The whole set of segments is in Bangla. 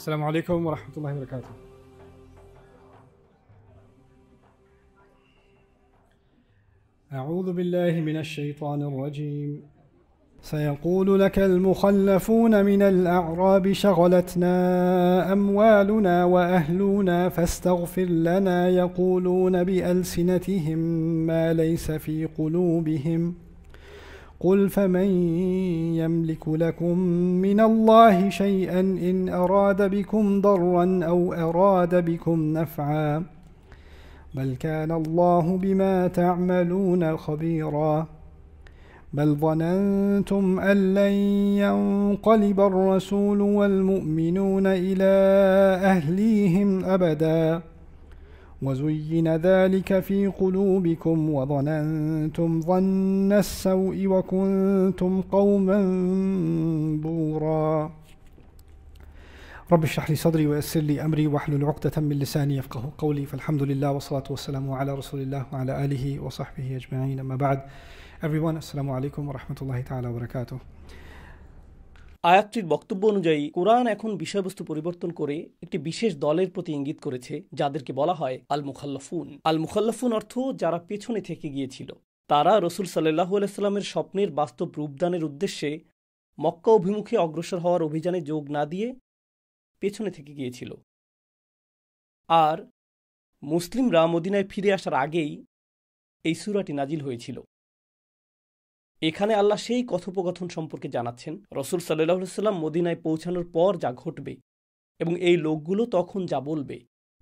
السلام عليكم ورحمة الله وبركاته. أعوذ بالله من الشيطان الرجيم. سيقول لك المخلفون من الأعراب شغلتنا أموالنا وأهلنا فاستغفر لنا يقولون بألسنتهم ما ليس في قلوبهم قل فمن يملك لكم من الله شيئا إن أراد بكم ضرا أو أراد بكم نفعا بل كان الله بما تعملون خبيرا بل ظننتم أن لن ينقلب الرسول والمؤمنون إلى أهليهم أبدا وزين ذلك في قلوبكم وظننتم ظن السوء وكنتم قوما بورا رب اشرح لي صدري ويسر لي أمري واحلل عقدة من لساني يفقه قولي فالحمد لله والصلاة والسلام على رسول الله وعلى آله وصحبه أجمعين أما بعد. Everyone, assalamu alaikum wa rahmatullahi ta'ala wa barakatuh. আয়াতটির বক্তব্য অনুযায়ী কোরআন এখন বিষয়বস্তু পরিবর্তন করে একটি বিশেষ দলের প্রতি ইঙ্গিত করেছে যাদেরকে বলা হয় আল মুখাল্লাফুন। আল মুখাল্লাফুন অর্থ যারা পেছনে থেকে গিয়েছিল। তারা রসুল সাল্লাল্লাহু আলাইহি সাল্লামের স্বপ্নের বাস্তব রূপদানের উদ্দেশ্যে মক্কা অভিমুখে অগ্রসর হওয়ার অভিযানে যোগ না দিয়ে পেছনে থেকে গিয়েছিল। আর মুসলিমরা মদিনায় ফিরে আসার আগেই এই সূরাটি নাজিল হয়েছিল। এখানে আল্লাহ সেই কথোপকথন সম্পর্কে জানাচ্ছেন রসুল সাল্লাল্লাহু আলাইহি সাল্লাম মদিনায় পৌঁছানোর পর যা ঘটবে এবং এই লোকগুলো তখন যা বলবে।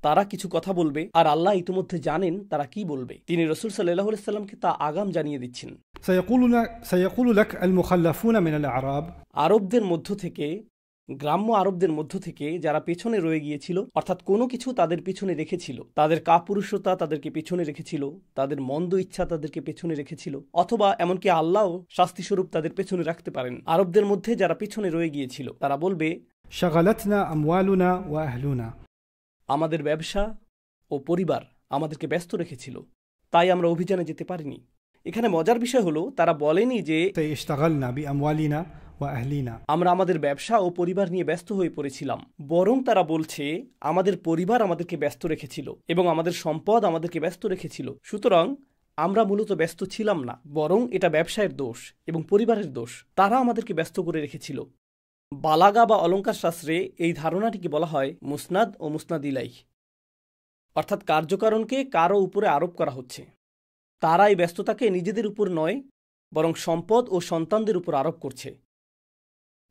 তারা কিছু কথা বলবে আর আল্লাহ ইতিমধ্যে জানেন তারা কি বলবে। তিনি রসুল সাল্লাল্লাহু আলাইহি সাল্লামকে তা আগাম জানিয়ে দিচ্ছেন। سيقول لك المخلفون من الأعراب আরবদের মধ্য থেকে, গ্রাম্য আরবদের মধ্য থেকে যারা পেছনে রয়ে গিয়েছিল, অর্থাৎ কোনো কিছু তাদের পেছনে রেখেছিল, তাদের কাপুরুষতা তাদেরকে পেছনে রেখেছিল, তাদের মন্দ ইচ্ছা তাদেরকে পেছনে রেখেছিল, অথবা এমনকি আল্লাহ শাস্তিস্বরূপ তাদের পেছনে রাখতে পারেন। আরবদের মধ্যে যারা পেছনে রয়ে গিয়েছিল তারা বলবে, شغلتنا أموالنا وأهلنا, আমাদের ব্যবসা ও পরিবার আমাদেরকে ব্যস্ত রেখেছিল, তাই আমরা অভিযানে যেতে পারিনি। এখানে মজার বিষয় হলো তারা বলেনি যে اشتغلنا بأموالنا وأهلنا, আমরা আমাদের ব্যবসা ও পরিবার নিয়ে ব্যস্ত হয়ে পড়েছিলাম, বরং তারা বলছে আমাদের পরিবার আমাদেরকে ব্যস্ত রেখেছিল এবং আমাদের সম্পদ আমাদেরকে ব্যস্ত রেখেছিল। সুতরাং আমরা মূলত ব্যস্ত ছিলাম না, বরং এটা ব্যবসায়ের দোষ এবং পরিবারের দোষ। তারা আমাদেরকে ব্যস্ত করে রেখেছিল। বালাগা বা অলঙ্কার শাস্ত্রে এই ধারণাটিকে বলা হয় মুসনাদ ও মুসনাদ ইলাইহ, অর্থাৎ কার্যকারণকে কারো উপরে আরোপ করা হচ্ছে। তারা এই ব্যস্ততাকে নিজেদের উপর নয় বরং সম্পদ ও সন্তানদের উপর আরোপ করছে।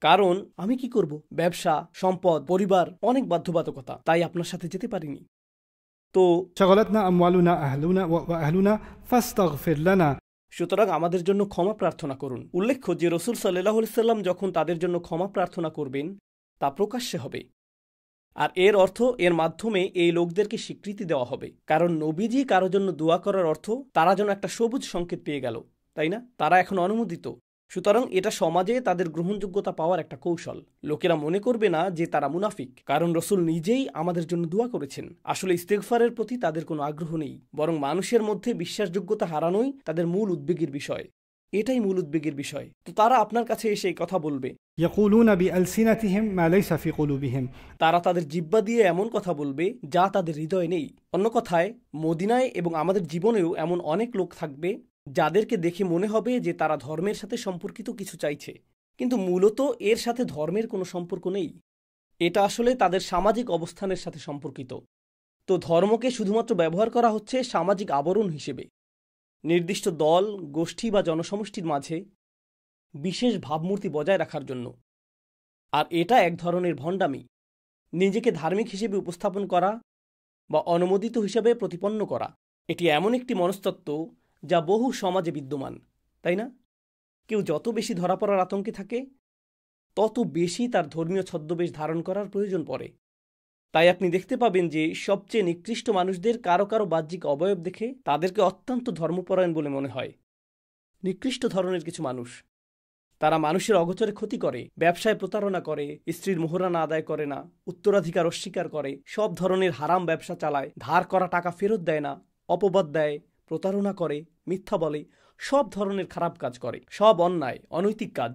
কারণ আমি কি করব, ব্যবসা, সম্পদ, পরিবার, অনেক বাধ্যবাধকতা, তাই আপনার সাথে যেতে পারিনি। তো شغلتنا أموالنا وأهلنا فاستغفر لنا, সুতরাং আমাদের জন্য ক্ষমা প্রার্থনা করুন। উল্লেখ্য যে রসুল সাল্লাল্লাহু আলাইহি সাল্লাম যখন তাদের জন্য ক্ষমা প্রার্থনা করবেন তা প্রকাশ্যে হবে, আর এর অর্থ এর মাধ্যমে এই লোকদেরকে স্বীকৃতি দেওয়া হবে। কারণ নবীজি কারো জন্য দোয়া করার অর্থ তারা যেন একটা সবুজ সংকেত পেয়ে গেল, তাই না? তারা এখন অনুমোদিত। সুতরাং এটা সমাজে তাদের গ্রহণযোগ্যতা পাওয়ার একটা কৌশল। লোকেরা মনে করবে না যে তারা মুনাফিক, কারণ রসুল নিজেই আমাদের জন্য দোয়া করেছেন। আসলে ইস্তেগফারের প্রতি তাদের কোনো আগ্রহ নেই, বরং মানুষের মধ্যে বিশ্বাসযোগ্যতা হারানোই তাদের মূল উদ্বেগের বিষয়। এটাই মূল উদ্বেগের বিষয়। তো তারা আপনার কাছে এসে এই কথা বলবে, يقولون بألسنتهم ما ليس في قلوبهم, তারা তাদের জিহ্বা দিয়ে এমন কথা বলবে যা তাদের হৃদয়ে নেই। অন্য কথায়, মদিনায় এবং আমাদের জীবনেও এমন অনেক লোক থাকবে যাদেরকে দেখে মনে হবে যে তারা ধর্মের সাথে সম্পর্কিত কিছু চাইছে, কিন্তু মূলত এর সাথে ধর্মের কোনো সম্পর্ক নেই। এটা আসলে তাদের সামাজিক অবস্থানের সাথে সম্পর্কিত। তো ধর্মকে শুধুমাত্র ব্যবহার করা হচ্ছে সামাজিক আবরণ হিসেবে, নির্দিষ্ট দল, গোষ্ঠী বা জনসমষ্টির মাঝে বিশেষ ভাবমূর্তি বজায় রাখার জন্য। আর এটা এক ধরনের ভণ্ডামি, নিজেকে ধার্মিক হিসেবে উপস্থাপন করা বা অনুমোদিত হিসেবে প্রতিপন্ন করা। এটি এমন একটি মনস্তত্ত্ব যা বহু সমাজে বিদ্যমান, তাই না? কেউ যত বেশি ধরা পড়ার আতঙ্কে থাকে তত বেশি তার ধর্মীয় ছদ্মবেশ ধারণ করার প্রয়োজন পড়ে। তাই আপনি দেখতে পাবেন যে সবচেয়ে নিকৃষ্ট মানুষদের কারো কারো বাহ্যিক অবয়ব দেখে তাদেরকে অত্যন্ত ধর্মপরায়ণ বলে মনে হয়। নিকৃষ্ট ধরনের কিছু মানুষ, তারা মানুষের অগোচরে ক্ষতি করে, ব্যবসায় প্রতারণা করে, স্ত্রীর মোহরানা আদায় করে না, উত্তরাধিকার অস্বীকার করে, সব ধরনের হারাম ব্যবসা চালায়, ধার করা টাকা ফেরত দেয় না, অপবাদ দেয়, প্রতারণা করে, মিথ্যা বলে, সব ধরনের খারাপ কাজ করে, সব অন্যায় অনৈতিক কাজ।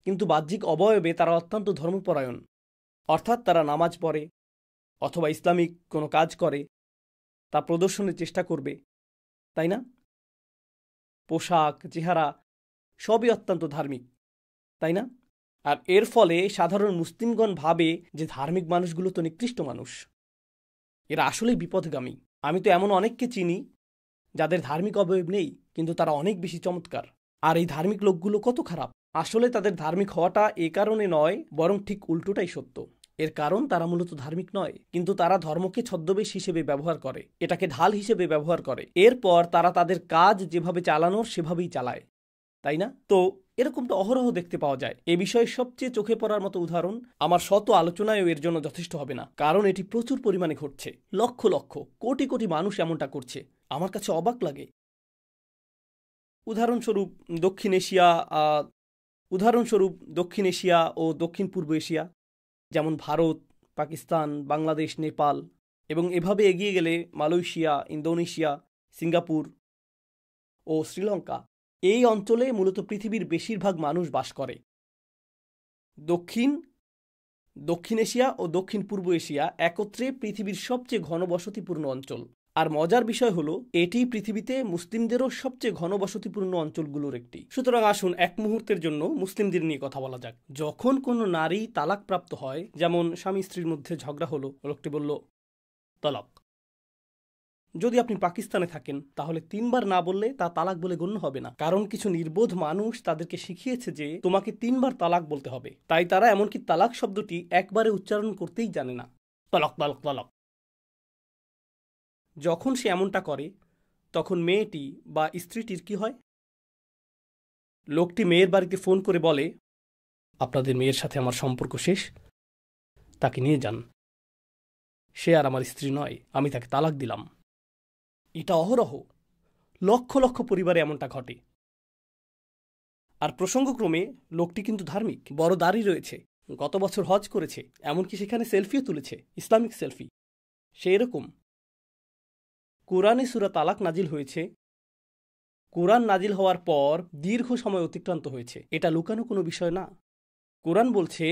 কিন্তু বাহ্যিক অবয়বে তারা অত্যন্ত ধর্মপরায়ণ। অর্থাৎ তারা নামাজ পড়ে অথবা ইসলামিক কোনো কাজ করে তা প্রদর্শনের চেষ্টা করবে, তাই না? পোশাক, চেহারা সবই অত্যন্ত ধার্মিক, তাই না? আর এর ফলে সাধারণ মুসলিমগণ ভাবে যে ধার্মিক মানুষগুলো তো নিকৃষ্ট মানুষ, এরা আসলেই বিপদগামী। আমি তো এমন অনেককে চিনি যাদের ধার্মিক অবয়ব নেই, কিন্তু তারা অনেক বেশি চমৎকার। আর এই ধার্মিক লোকগুলো কত খারাপ! আসলে তাদের ধার্মিক হওয়াটা এ কারণে নয়, বরং ঠিক উল্টোটাই সত্য। এর কারণ তারা মূলত ধার্মিক নয়, কিন্তু তারা ধর্মকে ছদ্মবেশ হিসেবে ব্যবহার করে, এটাকে ঢাল হিসেবে ব্যবহার করে। এরপর তারা তাদের কাজ যেভাবে চালানোর সেভাবেই চালায়, তাই না? তো এরকম তো অহরহ দেখতে পাওয়া যায়। এ বিষয়ে সবচেয়ে চোখে পড়ার মতো উদাহরণ, আমার শত আলোচনায়ও এর জন্য যথেষ্ট হবে না, কারণ এটি প্রচুর পরিমাণে ঘটছে। লক্ষ লক্ষ, কোটি কোটি মানুষ এমনটা করছে। আমার কাছে অবাক লাগে। উদাহরণস্বরূপ দক্ষিণ এশিয়া ও দক্ষিণ পূর্ব এশিয়া, যেমন ভারত, পাকিস্তান, বাংলাদেশ, নেপাল, এবং এভাবে এগিয়ে গেলে মালয়েশিয়া, ইন্দোনেশিয়া, সিঙ্গাপুর ও শ্রীলঙ্কা। এই অঞ্চলে মূলত পৃথিবীর বেশিরভাগ মানুষ বাস করে। দক্ষিণ এশিয়া ও দক্ষিণ পূর্ব এশিয়া একত্রে পৃথিবীর সবচেয়ে ঘনবসতিপূর্ণ অঞ্চল। আর মজার বিষয় হলো, এটি পৃথিবীতে মুসলিমদেরও সবচেয়ে ঘনবসতিপূর্ণ অঞ্চলগুলোর একটি। সুতরাং আসুন এক মুহূর্তের জন্য মুসলিমদের নিয়ে কথা বলা যাক। যখন কোনো নারী তালাকপ্রাপ্ত হয়, যেমন স্বামী স্ত্রীর মধ্যে ঝগড়া হলো, লোকটি বলল তালাক। যদি আপনি পাকিস্তানে থাকেন, তাহলে 3 বার না বললে তা তালাক বলে গণ্য হবে না, কারণ কিছু নির্বোধ মানুষ তাদেরকে শিখিয়েছে যে তোমাকে 3 বার তালাক বলতে হবে। তাই তারা এমনকি তালাক শব্দটি একবারে উচ্চারণ করতেই জানে না। তালাক তালাক তালাক। যখন সে এমনটা করে, তখন মেয়েটি বা স্ত্রীটির কি হয়? লোকটি মেয়ের বাড়িতে ফোন করে বলে, আপনাদের মেয়ের সাথে আমার সম্পর্ক শেষ, তাকে নিয়ে যান, সে আর আমার স্ত্রী নয়, আমি তাকে তালাক দিলাম। এটা অহরহ, লক্ষ লক্ষ পরিবারে এমনটা ঘটে। আর প্রসঙ্গক্রমে লোকটি কিন্তু ধার্মিক, বড় দাড়ি রয়েছে, গত বছর হজ করেছে, এমনকি সেখানে সেলফিও তুলেছে, ইসলামিক সেলফি। সে এরকম। কোরআনে সূরা তালাক নাজিল হয়েছে। কোরআন নাজিল হওয়ার পর দীর্ঘ সময় অতিক্রান্ত হয়েছে, এটা লুকানো কোনো বিষয় না। কোরআন বলছে,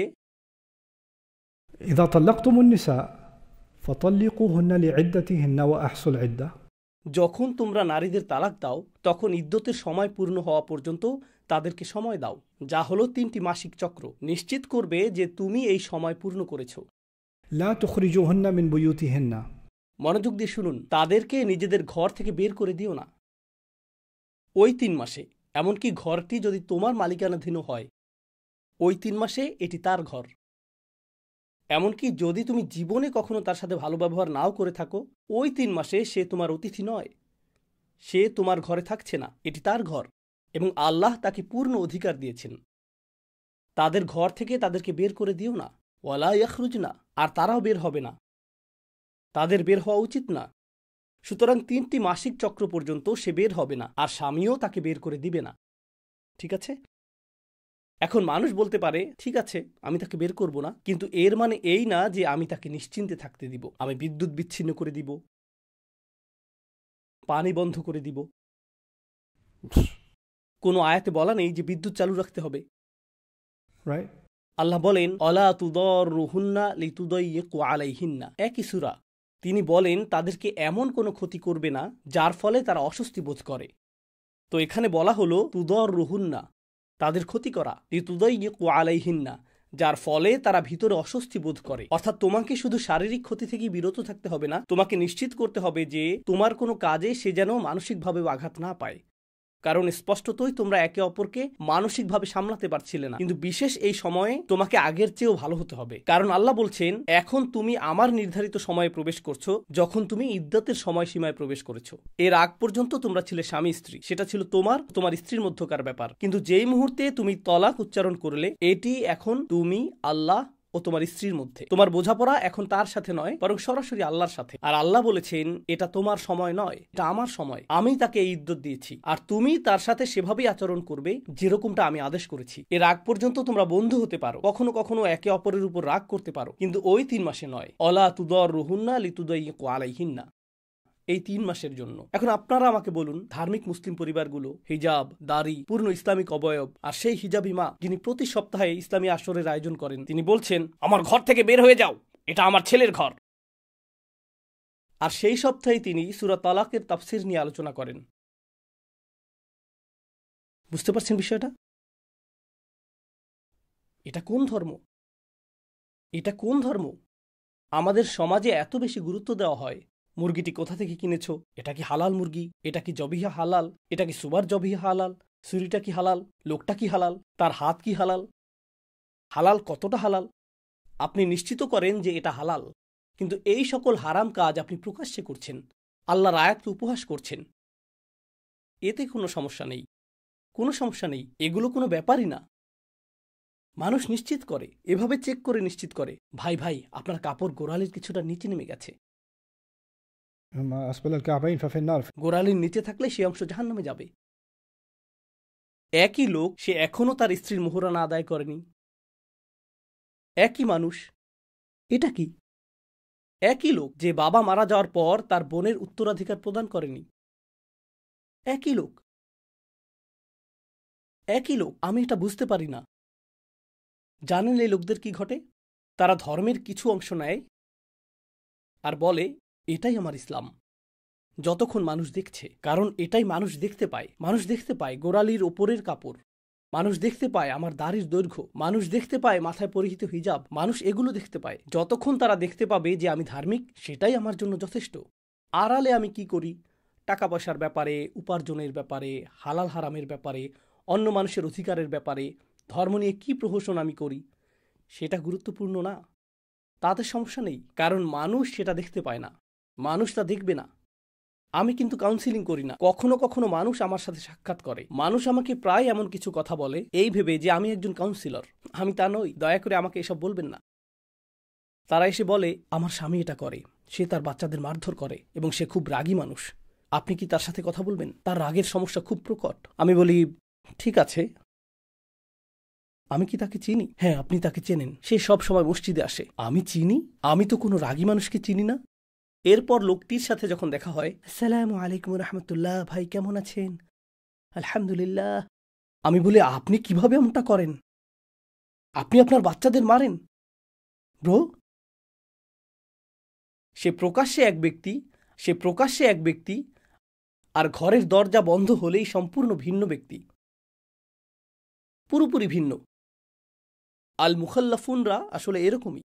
إذا طلقتم النساء فطلقوهن لعدتهن وأحصوا العدة। যখন তোমরা নারীদের তালাক দাও, তখন ইদ্যতের সময় পূর্ণ হওয়া পর্যন্ত তাদেরকে সময় দাও, যা হলো 3টি মাসিক চক্র। নিশ্চিত করবে যে তুমি এই সময় পূর্ণ করেছ। لا تخرجوهن من بيوتهن। মনোযোগ দিয়ে শুনুন, তাদেরকে নিজেদের ঘর থেকে বের করে দিও না ওই 3 মাসে। এমনকি ঘরটি যদি তোমার মালিকানাধীন হয়, ওই 3 মাসে এটি তার ঘর। এমনকি যদি তুমি জীবনে কখনো তার সাথে ভালো ব্যবহার নাও করে থাকো, ওই 3 মাসে সে তোমার অতিথি নয়, সে তোমার ঘরে থাকছে না, এটি তার ঘর, এবং আল্লাহ তাকে পূর্ণ অধিকার দিয়েছেন। তাদের ঘর থেকে তাদেরকে বের করে দিও না। ওয়ালা ইয়াখরুজনা, আর তারাও বের হবে না, তাদের বের হওয়া উচিত না। সুতরাং 3টি মাসিক চক্র পর্যন্ত সে বের হবে না, আর স্বামীও তাকে বের করে দিবে না। ঠিক আছে? এখন মানুষ বলতে পারে, ঠিক আছে, আমি তাকে বের করব না, কিন্তু এর মানে এই না যে আমি তাকে নিশ্চিন্তে থাকতে দিব। আমি বিদ্যুৎ বিচ্ছিন্ন করে দিব, পানি বন্ধ করে দিব। কোনো আয়াতে বলা নেই যে বিদ্যুৎ চালু রাখতে হবে। Right? আল্লাহ বলেন, অলা তুদররুহুন্না লিতুদাইয়িকু আলাইহিন্না, একই সূরা। তিনি বলেন তাদেরকে এমন কোনো ক্ষতি করবে না যার ফলে তারা অস্বস্তি বোধ করে। তো এখানে বলা হলো তুদররুহুন্না, তাদের ক্ষতি করা, লিতুদাইয়িকু আলাইহিন্না, যার ফলে তারা ভিতরে অস্বস্তি বোধ করে। অর্থাৎ তোমাকে শুধু শারীরিক ক্ষতি থেকে বিরত থাকতে হবে না, তোমাকে নিশ্চিত করতে হবে যে তোমার কোনো কাজে সে যেন মানসিকভাবে আঘাত না পায়। কারণ স্পষ্টতই তোমরা একে অপরকে মানসিকভাবে সামলাতে পারছিলে না, কিন্তু বিশেষ এই সময়ে তোমাকে আগের চেয়েও ভালো হতে হবে। কারণ আল্লাহ বলছেন, এখন তুমি আমার নির্ধারিত সময়ে প্রবেশ করছো, যখন তুমি ইদ্যতের সময়সীমায় প্রবেশ করেছো। এর আগ পর্যন্ত তোমরা ছিলে স্বামী স্ত্রী, সেটা ছিল তোমার স্ত্রীর মধ্যকার ব্যাপার। কিন্তু যেই মুহূর্তে তুমি তলাক উচ্চারণ করলে, এটি এখন তুমি, আল্লাহ ও তোমার স্ত্রীর মধ্যে। তোমার বোঝাপড়া এখন তার সাথে নয়, বরং সরাসরি আল্লাহর সাথে। আর আল্লাহ বলেছেন, এটা তোমার সময় নয়, এটা আমার সময়। আমি তাকে এই ইদ্যত দিয়েছি, আর তুমি তার সাথে সেভাবেই আচরণ করবে যেরকমটা আমি আদেশ করেছি। এর আগ পর্যন্ত তোমরা বন্ধু হতে পারো, কখনো কখনো একে অপরের উপর রাগ করতে পারো, কিন্তু ওই 3 মাসে নয়। অলা তুদররুহুন্না লিতুদাইয়িকু আলাইহিন্না, এই 3 মাসের জন্য। এখন আপনারা আমাকে বলুন, ধার্মিক মুসলিম পরিবারগুলো হিজাব, দাড়ি, পূর্ণ ইসলামিক অবয়ব, আর সেই হিজাবি মা যিনি প্রতি সপ্তাহে ইসলামী আসরের আয়োজন করেন, তিনি বলছেন আমার ঘর থেকে বের হয়ে যাও, এটা আমার ছেলের ঘর। আর সেই সপ্তাহে তিনি সূরা তালাকের তাফসীর নিয়ে আলোচনা করেন। বুঝতে পারছেন বিষয়টা? এটা কোন ধর্ম? এটা কোন ধর্ম? আমাদের সমাজে এত বেশি গুরুত্ব দেওয়া হয় মুরগিটি কোথা থেকে কিনেছো, এটা কি হালাল মুরগি, এটা কি জবিহা হালাল, এটা কি সুবার জবিহা হালাল, ছুরিটা কি হালাল, লোকটা কি হালাল, তার হাত কি হালাল, হালাল কতটা হালাল। আপনি নিশ্চিত করেন যে এটা হালাল, কিন্তু এই সকল হারাম কাজ আপনি প্রকাশ্যে করছেন, আল্লাহর আয়াতকে উপহাস করছেন। এতে কোনো সমস্যা নেই, কোনো সমস্যা নেই, এগুলো কোনো ব্যাপারই না। মানুষ নিশ্চিত করে, এভাবে চেক করে নিশ্চিত করে, ভাই ভাই আপনার কাপড় গোড়ালির কিছুটা নিচে নেমে গেছে, ما أسفل الكعبين ففي النار. গোড়ালির নিচে থাকলে সে অংশ জাহান্নামে যাবে। একই লোক, সে এখনও তার স্ত্রীর মোহরানা আদায় করেনি। একই মানুষ, এটা কি? একই লোক যে বাবা মারা যাওয়ার পর তার বোনের উত্তরাধিকার প্রদান করেনি। একই লোক, একই লোক। আমি এটা বুঝতে পারি না। জানেন এই লোকদের কি ঘটে? তারা ধর্মের কিছু অংশ নেয় আর বলে এটাই আমার ইসলাম, যতক্ষণ মানুষ দেখছে। কারণ এটাই মানুষ দেখতে পায়। মানুষ দেখতে পায় গোড়ালির ওপরের কাপড়, মানুষ দেখতে পায় আমার দাড়ির দৈর্ঘ্য, মানুষ দেখতে পায় মাথায় পরিহিত হিজাব, মানুষ এগুলো দেখতে পায়। যতক্ষণ তারা দেখতে পাবে যে আমি ধার্মিক, সেটাই আমার জন্য যথেষ্ট। আড়ালে আমি কি করি, টাকা পয়সার ব্যাপারে, উপার্জনের ব্যাপারে, হালাল হারামের ব্যাপারে, অন্য মানুষের অধিকারের ব্যাপারে, ধর্ম নিয়ে কি প্রহসন আমি করি, সেটা গুরুত্বপূর্ণ না। তাতে সমস্যা নেই, কারণ মানুষ সেটা দেখতে পায় না, মানুষ তা দেখবে না। আমি কিন্তু কাউন্সিলিং করি না। কখনো কখনো মানুষ আমার সাথে সাক্ষাৎ করে, মানুষ আমাকে প্রায় এমন কিছু কথা বলে এই ভেবে যে আমি একজন কাউন্সিলর। আমি তা নই, দয়া করে আমাকে এসব বলবেন না। তারা এসে বলে আমার স্বামী এটা করে, সে তার বাচ্চাদের মারধর করে এবং সে খুব রাগী মানুষ, আপনি কি তার সাথে কথা বলবেন? তার রাগের সমস্যা খুব প্রকট। আমি বলি ঠিক আছে, আমি কি তাকে চিনি? হ্যাঁ, আপনি তাকে চেনেন, সে সব সময় মসজিদে আসে। আমি চিনি? আমি তো কোনো রাগী মানুষকে চিনি না। এরপর লোকটির সাথে যখন দেখা হয়, আসসালামু আলাইকুম রাহমাতুল্লাহ, ভাই কেমন আছেন? আলহামদুলিল্লাহ। আমি বলি আপনি কিভাবে এমনটা করেন? আপনি আপনার বাচ্চাদের মারেন? ব্রো, সে প্রকাশ্যে এক ব্যক্তি, আর ঘরের দরজা বন্ধ হলেই সম্পূর্ণ ভিন্ন ব্যক্তি, পুরোপুরি ভিন্ন। আল মুখাল্লাফুনরা আসলে এরকমই,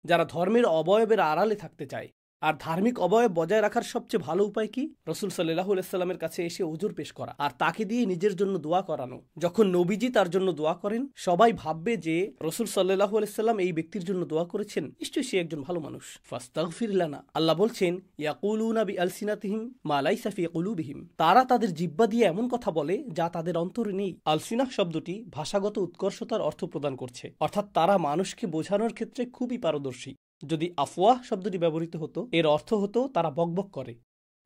যারা ধর্মের অবয়বের আড়ালে থাকতে চায়। আর ধার্মিক অবয়ব বজায় রাখার সবচেয়ে ভালো উপায় কি? রাসূল সাল্লাল্লাহু আলাইহি সাল্লামের কাছে এসে ওযর পেশ করা আর তাকে দিয়ে নিজের জন্য দোয়া করানো। যখন নবীজি তার জন্য দোয়া করেন, সবাই ভাববে যে রাসূল সাল্লাল্লাহু আলাইহি সাল্লাম এই ব্যক্তির জন্য দোয়া করেছেন, নিশ্চয়ই সে একজন ভালো মানুষ। ফাস্তাগফির লানা, আল্লাহ বলছেন ইয়াকুলুনা বিআলসিনাতিহিম মা লাইসা ফি কুলুবিহিম, তারা তাদের জিহ্বা দিয়ে এমন কথা বলে যা তাদের অন্তরে নেই। আলসিনাহ শব্দটি ভাষাগত উৎকর্ষতার অর্থ প্রদান করছে, অর্থাৎ তারা মানুষকে বোঝানোর ক্ষেত্রে খুবই পারদর্শী। যদি আফওয়াহ শব্দটি ব্যবহৃত হতো, এর অর্থ হতো তারা বকবক করে।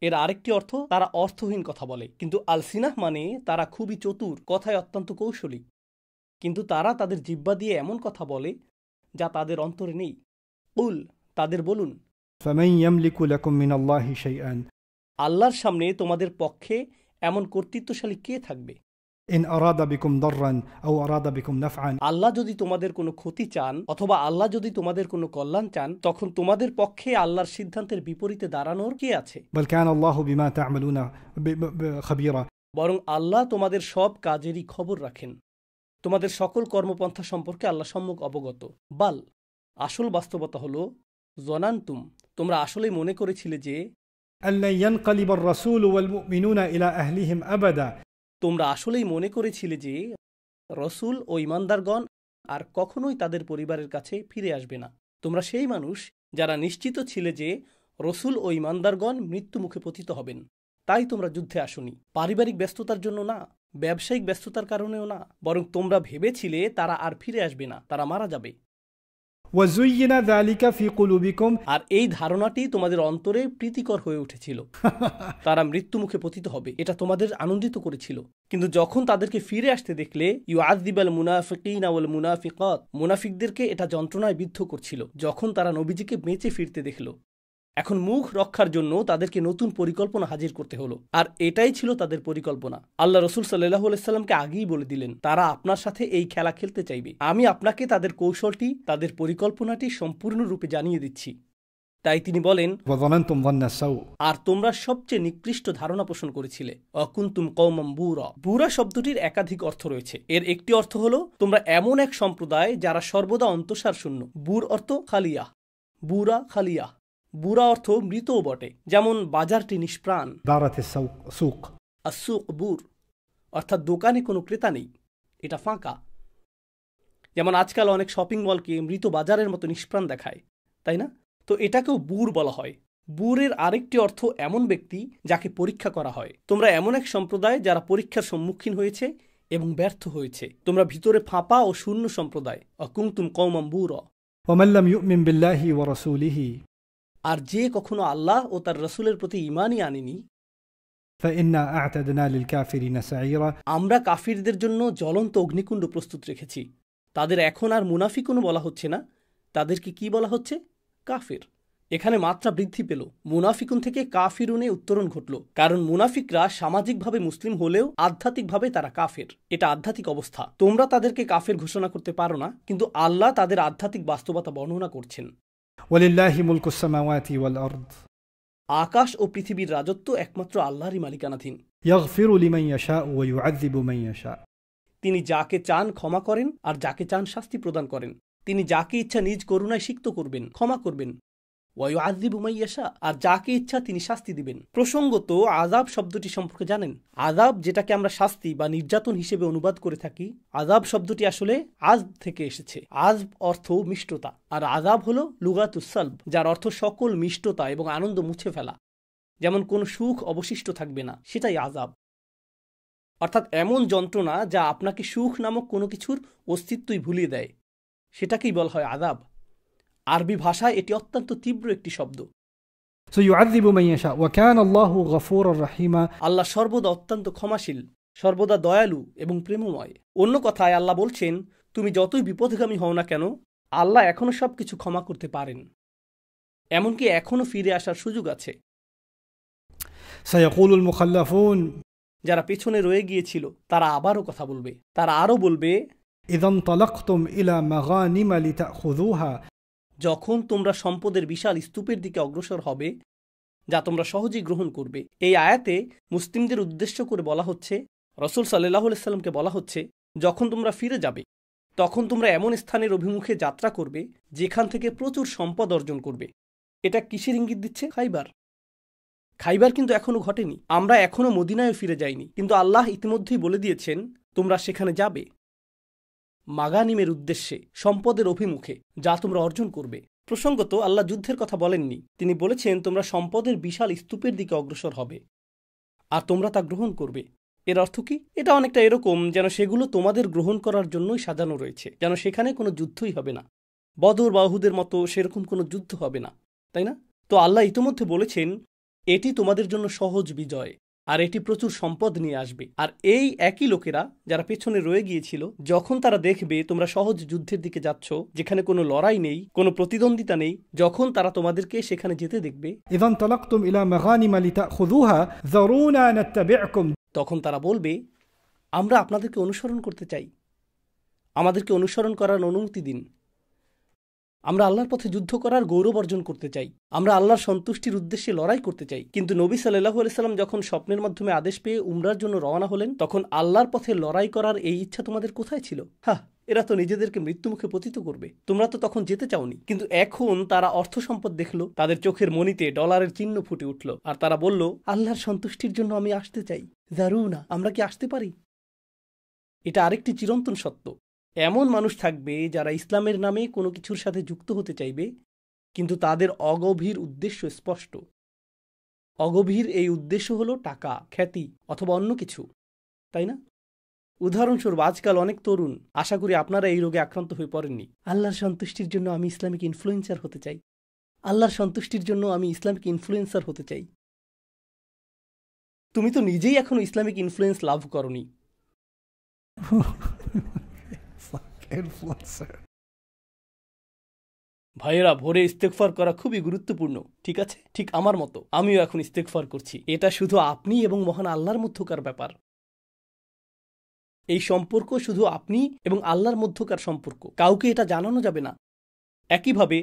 এর আরেকটি অর্থ তারা অর্থহীন কথা বলে। কিন্তু আলসিনাহ মানে তারা খুবই চতুর, কথায় অত্যন্ত কৌশলী, কিন্তু তারা তাদের জিহ্বা দিয়ে এমন কথা বলে যা তাদের অন্তরে নেই। কুল, তাদের বলুন, فمن يملك لكم من الله شيئا, আল্লাহর সামনে তোমাদের পক্ষে এমন কর্তৃত্বশালী কে থাকবে? إن أراد بكم ضرا أو أراد بكم نفعا, আল্লাহ যদি তোমাদের কোনো ক্ষতি চান অথবা আল্লাহ যদি তোমাদের কোনো কল্যাণ চান, তখন তোমাদের পক্ষে আল্লাহর সিদ্ধান্তের বিপরীতে দাঁড়ানোর কে আছে? بل كان الله بما تعملون خبيرا, বরং আল্লাহ তোমাদের সব কাজেরই খবর রাখেন, তোমাদের সকল কর্মপন্থা সম্পর্কে আল্লাহ সম্যক অবগত। বাল, আসল বাস্তবতা হলো জনান্তুম, তোমরা আসলেই মনে করেছিলে যে أن لن ينقلب الرسول والمؤمنون إلى أهلهم أبدا, তোমরা আসলেই মনে করেছিলে যে রসূল ও ঈমানদারগণ আর কখনোই তাদের পরিবারের কাছে ফিরে আসবে না। তোমরা সেই মানুষ যারা নিশ্চিত ছিলে যে রসূল ও ঈমানদারগণ মৃত্যু মুখে পতিত হবেন, তাই তোমরা যুদ্ধে আসনি। পারিবারিক ব্যস্ততার জন্য না, ব্যবসায়িক ব্যস্ততার কারণেও না, বরং তোমরা ভেবেছিলে তারা আর ফিরে আসবে না, তারা মারা যাবে। وزين ذلك في قلوبكم, আর এই ধারণাটি তোমাদের অন্তরে প্রীতিকর হয়ে উঠেছিল। তারা মৃত্যু মুখে পতিত হবে, এটা তোমাদের আনন্দিত করেছিল। কিন্তু যখন তাদেরকে ফিরে আসতে দেখলে, ইউআযযিবাল মুনাফিকিনা ওয়াল মুনাফিকাত, মুনাফিকদেরকে এটা যন্ত্রণায় বিদ্ধ করছিল। যখন তারা নবীজিকে বেঁচে ফিরতে দেখল, এখন মুখ রক্ষার জন্য তাদেরকে নতুন পরিকল্পনা হাজির করতে হলো, আর এটাই ছিল তাদের পরিকল্পনা। আল্লাহ রসুল সাল্লাল্লাহু আলাইহি সাল্লামকে আগেই বলে দিলেন তারা আপনার সাথে এই খেলা খেলতে চাইবে। আমি আপনাকে তাদের কৌশলটি, তাদের পরিকল্পনাটি সম্পূর্ণরূপে জানিয়ে দিচ্ছি। তাই তিনি বলেন, وظننتم ظن السوء আর তোমরা সবচেয়ে নিকৃষ্ট ধারণা পোষণ করেছিলে। অকুন্তুম কওমান বুরা। বুরা শব্দটির একাধিক অর্থ রয়েছে। এর একটি অর্থ হলো তোমরা এমন এক সম্প্রদায় যারা সর্বদা অন্তঃসার শূন্য। বুর অর্থ খালিয়া, বুরা খালিয়া। বুরা অর্থ মৃতও বটে, যেমন বাজারটি নিষ্প্রাণ। دارت السوق আসুক বুর অর্থাৎ দোকানে কোনো ক্রেতা নেই, এটা ফাঁকা। যেমন আজকাল অনেক শপিং মলকে মৃত বাজারের মতো নিষ্প্রাণ দেখায়, তাই না? তো এটাকেও বুর বলা হয়। বুরের আরেকটি অর্থ এমন ব্যক্তি যাকে পরীক্ষা করা হয়। তোমরা এমন এক সম্প্রদায় যারা পরীক্ষার সম্মুখীন হয়েছে এবং ব্যর্থ হয়েছে। তোমরা ভিতরে ফাঁপা ও শূন্য সম্প্রদায়। অকুনতুম কওমান বুরা। ومن لم يؤمن بالله ورسوله আর যে কখনো আল্লাহ ও তার রসুলের প্রতি ঈমানই আনেনি, فإنا أعتدنا للكافرين سعيرا আমরা কাফিরদের জন্য জ্বলন্ত অগ্নিকুণ্ড প্রস্তুত রেখেছি। তাদের এখন আর মুনাফিকুনও বলা হচ্ছে না, তাদেরকে কি বলা হচ্ছে? কাফির। এখানে মাত্রা বৃদ্ধি পেল, মুনাফিকুন থেকে কাফিরুনে উত্তরণ ঘটল। কারণ মুনাফিকরা সামাজিকভাবে মুসলিম হলেও আধ্যাত্মিকভাবে তারা কাফের। এটা আধ্যাত্মিক অবস্থা। তোমরা তাদেরকে কাফের ঘোষণা করতে পারো না, কিন্তু আল্লাহ তাদের আধ্যাত্মিক বাস্তবতা বর্ণনা করছেন। ولله ملك السماوات والأرض আকাশ ও পৃথিবীর রাজত্ব একমাত্র আল্লাহরই মালিকানাধীন। يغفر لمن يشاء ويعذب من يشاء তিনি যাকে চান ক্ষমা করেন আর যাকে চান শাস্তি প্রদান করেন। তিনি যাকে ইচ্ছা নিজ করুণায় সিক্ত করবেন, ক্ষমা করবেন। ওয়ায়ুআযযিবু মান ইয়াশা, আর যাকে ইচ্ছা তিনি শাস্তি দিবেন। প্রসঙ্গত আযাব শব্দটি সম্পর্কে জানেন? আযাব, যেটাকে আমরা শাস্তি বা নির্যাতন হিসেবে অনুবাদ করে থাকি, আযাব শব্দটি আসলে আযব থেকে এসেছে। আযব অর্থ মিষ্টতা, আর আযাব হলো লুগাতুস সালব, যার অর্থ সকল মিষ্টতা এবং আনন্দ মুছে ফেলা। যেমন কোনো সুখ অবশিষ্ট থাকবে না, সেটাই আযাব। অর্থাৎ এমন যন্ত্রণা যা আপনাকে সুখ নামক কোনো কিছুর অস্তিত্বই ভুলিয়ে দেয়, সেটাকেই বলা হয় আযাব। আরবি ভাষায় এটি অত্যন্ত তীব্র একটি শব্দ। سيعذب من يشاء وكان الله غفورا رحيما আল্লাহ সর্বদা অত্যন্ত ক্ষমাশীল, সর্বদা দয়ালু এবং প্রেমময়। অন্য কথায় আল্লাহ বলছেন, তুমি যতই বিপথগামী হও না কেন, আল্লাহ এখনো সবকিছু ক্ষমা করতে পারেন। এমনকি এখনো ফিরে আসার সুযোগ আছে। سيقول المخلفون যারা পেছনে রয়ে গিয়েছিল তারা আবারও কথা বলবে। তারা আরও বলবে, إذا انطلقتم إلى مغانم لتأخذوها যখন তোমরা সম্পদের বিশাল স্তূপের দিকে অগ্রসর হবে যা তোমরা সহজেই গ্রহণ করবে। এই আয়াতে মুসলিমদের উদ্দেশ্য করে বলা হচ্ছে, রাসূল সাল্লাল্লাহু আলাইহি সাল্লামকে বলা হচ্ছে, যখন তোমরা ফিরে যাবে তখন তোমরা এমন স্থানের অভিমুখে যাত্রা করবে যেখান থেকে প্রচুর সম্পদ অর্জন করবে। এটা কিসের ইঙ্গিত দিচ্ছে? খাইবার। খাইবার কিন্তু এখনো ঘটেনি। আমরা এখনো মদিনায় ফিরে যাইনি, কিন্তু আল্লাহ ইতিমধ্যেই বলে দিয়েছেন তোমরা সেখানে যাবে মাগানিমের উদ্দেশ্যে, সম্পদের অভিমুখে, যা তোমরা অর্জন করবে। প্রসঙ্গত আল্লাহ যুদ্ধের কথা বলেননি, তিনি বলেছেন তোমরা সম্পদের বিশাল স্তূপের দিকে অগ্রসর হবে আর তোমরা তা গ্রহণ করবে। এর অর্থ কি? এটা অনেকটা এরকম যেন সেগুলো তোমাদের গ্রহণ করার জন্যই সাজানো রয়েছে, যেন সেখানে কোনো যুদ্ধই হবে না। বদর বা উহুদের মতো সেরকম কোনো যুদ্ধ হবে না, তাই না? তো আল্লাহ ইতিমধ্যে বলেছেন এটি তোমাদের জন্য সহজ বিজয়, আর এটি প্রচুর সম্পদ নিয়ে আসবে। আর এই একই লোকেরা যারা পেছনে রয়ে গিয়েছিল, যখন তারা দেখবে তোমরা সহজ যুদ্ধের দিকে যাচ্ছ যেখানে কোনো লড়াই নেই, কোনো প্রতিদ্বন্দ্বিতা নেই, যখন তারা তোমাদেরকে সেখানে যেতে দেখবে, إذا انطلقتم إلى مغانم لتأخذوها ذرونا نتبعكم তখন তারা বলবে আমরা আপনাদেরকে অনুসরণ করতে চাই, আমাদেরকে অনুসরণ করার অনুমতি দিন। আমরা আল্লাহর পথে যুদ্ধ করার গৌরব অর্জন করতে চাই, আমরা আল্লাহর সন্তুষ্টির উদ্দেশ্যে লড়াই করতে চাই। কিন্তু নবী সাল্লাল্লাহু আলাইহি সাল্লাম যখন স্বপ্নের মাধ্যমে আদেশ পেয়ে উমরার জন্য রওনা হলেন, তখন আল্লাহর পথে লড়াই করার এই ইচ্ছা তোমাদের কোথায় ছিল? এরা তো নিজেদেরকে মৃত্যুমুখে পতিত করবে, তোমরা তো তখন যেতে চাওনি। কিন্তু এখন তারা অর্থ সম্পদ দেখলো, তাদের চোখের মণিতে ডলারের চিহ্ন ফুটে উঠল, আর তারা বলল আল্লাহর সন্তুষ্টির জন্য আমি আসতে চাই, জারুনা, আমরা কি আসতে পারি? এটা আরেকটি চিরন্তন সত্য। এমন মানুষ থাকবে যারা ইসলামের নামে কোনো কিছুর সাথে যুক্ত হতে চাইবে, কিন্তু তাদের অগভীর উদ্দেশ্য স্পষ্ট। অগভীর এই উদ্দেশ্য হলো টাকা, খ্যাতি অথবা অন্য কিছু, তাই না? উদাহরণস্বরূপ আজকাল অনেক তরুণ, আশা করি আপনারা এই রোগে আক্রান্ত হয়ে পড়েননি, আল্লাহর সন্তুষ্টির জন্য আমি ইসলামিক ইনফ্লুয়েন্সার হতে চাই, আল্লাহর সন্তুষ্টির জন্য আমি ইসলামিক ইনফ্লুয়েন্সার হতে চাই। তুমি তো নিজেই এখনো ইসলামিক ইনফ্লুয়েন্স লাভ করনি। influencer ভাইয়েরা, ভোরে ইস্তেগফার করা খুবই গুরুত্বপূর্ণ, ঠিক আছে? ঠিক আমার মতো আমিও এখন ইস্তেগফার করছি। এটা শুধু আপনি এবং মহান আল্লাহর মধ্যকার ব্যাপার। এই সম্পর্ক শুধু আপনি এবং আল্লাহর মধ্যকার সম্পর্ক, কাউকে এটা জানানো যাবে না। একইভাবে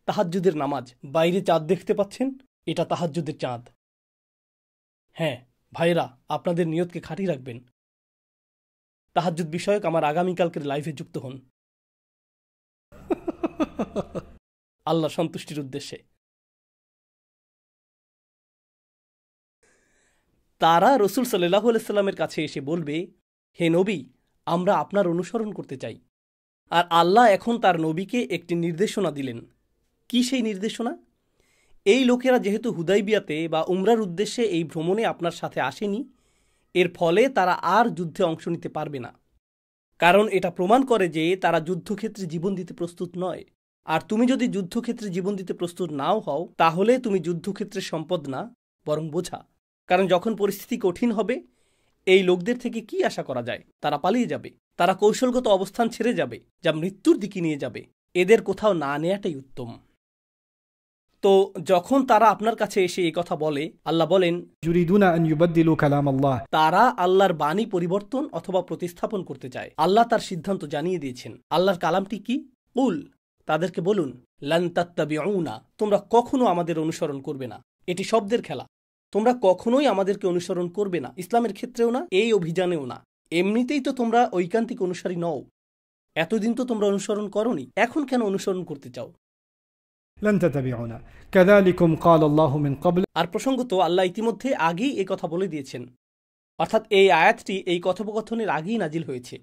তাহাজ্জুদের নামাজ, বাইরে চাঁদ দেখতে পাচ্ছেন, এটা তাহাজ্জুদের চাঁদ। হ্যাঁ ভাইয়েরা, আপনাদের নিয়তকে খাঁটি রাখবেন। তাহাজ্জুদ বিষয়ক আমার আগামীকালকের লাইভে যুক্ত হন আল্লাহ সন্তুষ্টির উদ্দেশ্যে। তারা রসুল সাল্লাল্লাহু আলাইহি সাল্লামের কাছে এসে বলবে, হে নবী, আমরা আপনার অনুসরণ করতে চাই। আর আল্লাহ এখন তার নবীকে একটি নির্দেশনা দিলেন। কি সেই নির্দেশনা? এই লোকেরা যেহেতু হুদাইবিয়াতে বা উমরার উদ্দেশ্যে এই ভ্রমণে আপনার সাথে আসেনি, এর ফলে তারা আর যুদ্ধে অংশ নিতে পারবে না। কারণ এটা প্রমাণ করে যে তারা যুদ্ধক্ষেত্রে জীবন দিতে প্রস্তুত নয়। আর তুমি যদি যুদ্ধক্ষেত্রে জীবন দিতে প্রস্তুত নাও হও, তাহলে তুমি যুদ্ধক্ষেত্রের সম্পদ না, বরং বোঝা। কারণ যখন পরিস্থিতি কঠিন হবে, এই লোকদের থেকে কি আশা করা যায়? তারা পালিয়ে যাবে, তারা কৌশলগত অবস্থান ছেড়ে যাবে, যা মৃত্যুর দিকে নিয়ে যাবে। এদের কোথাও না নেয়াটাই উত্তম। তো যখন তারা আপনার কাছে এসে এই কথা বলে, আল্লাহ বলেন, يريدون أن يبدلوا كلام الله তারা আল্লাহর বাণী পরিবর্তন অথবা প্রতিস্থাপন করতে চায়। আল্লাহ তার সিদ্ধান্ত জানিয়ে দিয়েছেন। আল্লাহর কালামটি কি? কুল, তাদেরকে বলুন, লান তাত্তাবিউনা, তোমরা কখনো আমাদের অনুসরণ করবে না। এটি শব্দের খেলা। তোমরা কখনোই আমাদেরকে অনুসরণ করবে না, ইসলামের ক্ষেত্রেও না, এই অভিযানেও না। এমনিতেই তো তোমরা ঐকান্তিক অনুসারী নও। এতদিন তো তোমরা অনুসরণ করনি, এখন কেন অনুসরণ করতে চাও? لن تتبعونا كذلكم قال الله من قبل আর প্রসঙ্গত আল্লাহ ইতিমধ্যে আগেই এই কথা বলে দিয়েছেন। অর্থাৎ এই আয়াতটি এই কথোপকথনের আগেই নাজিল হয়েছে।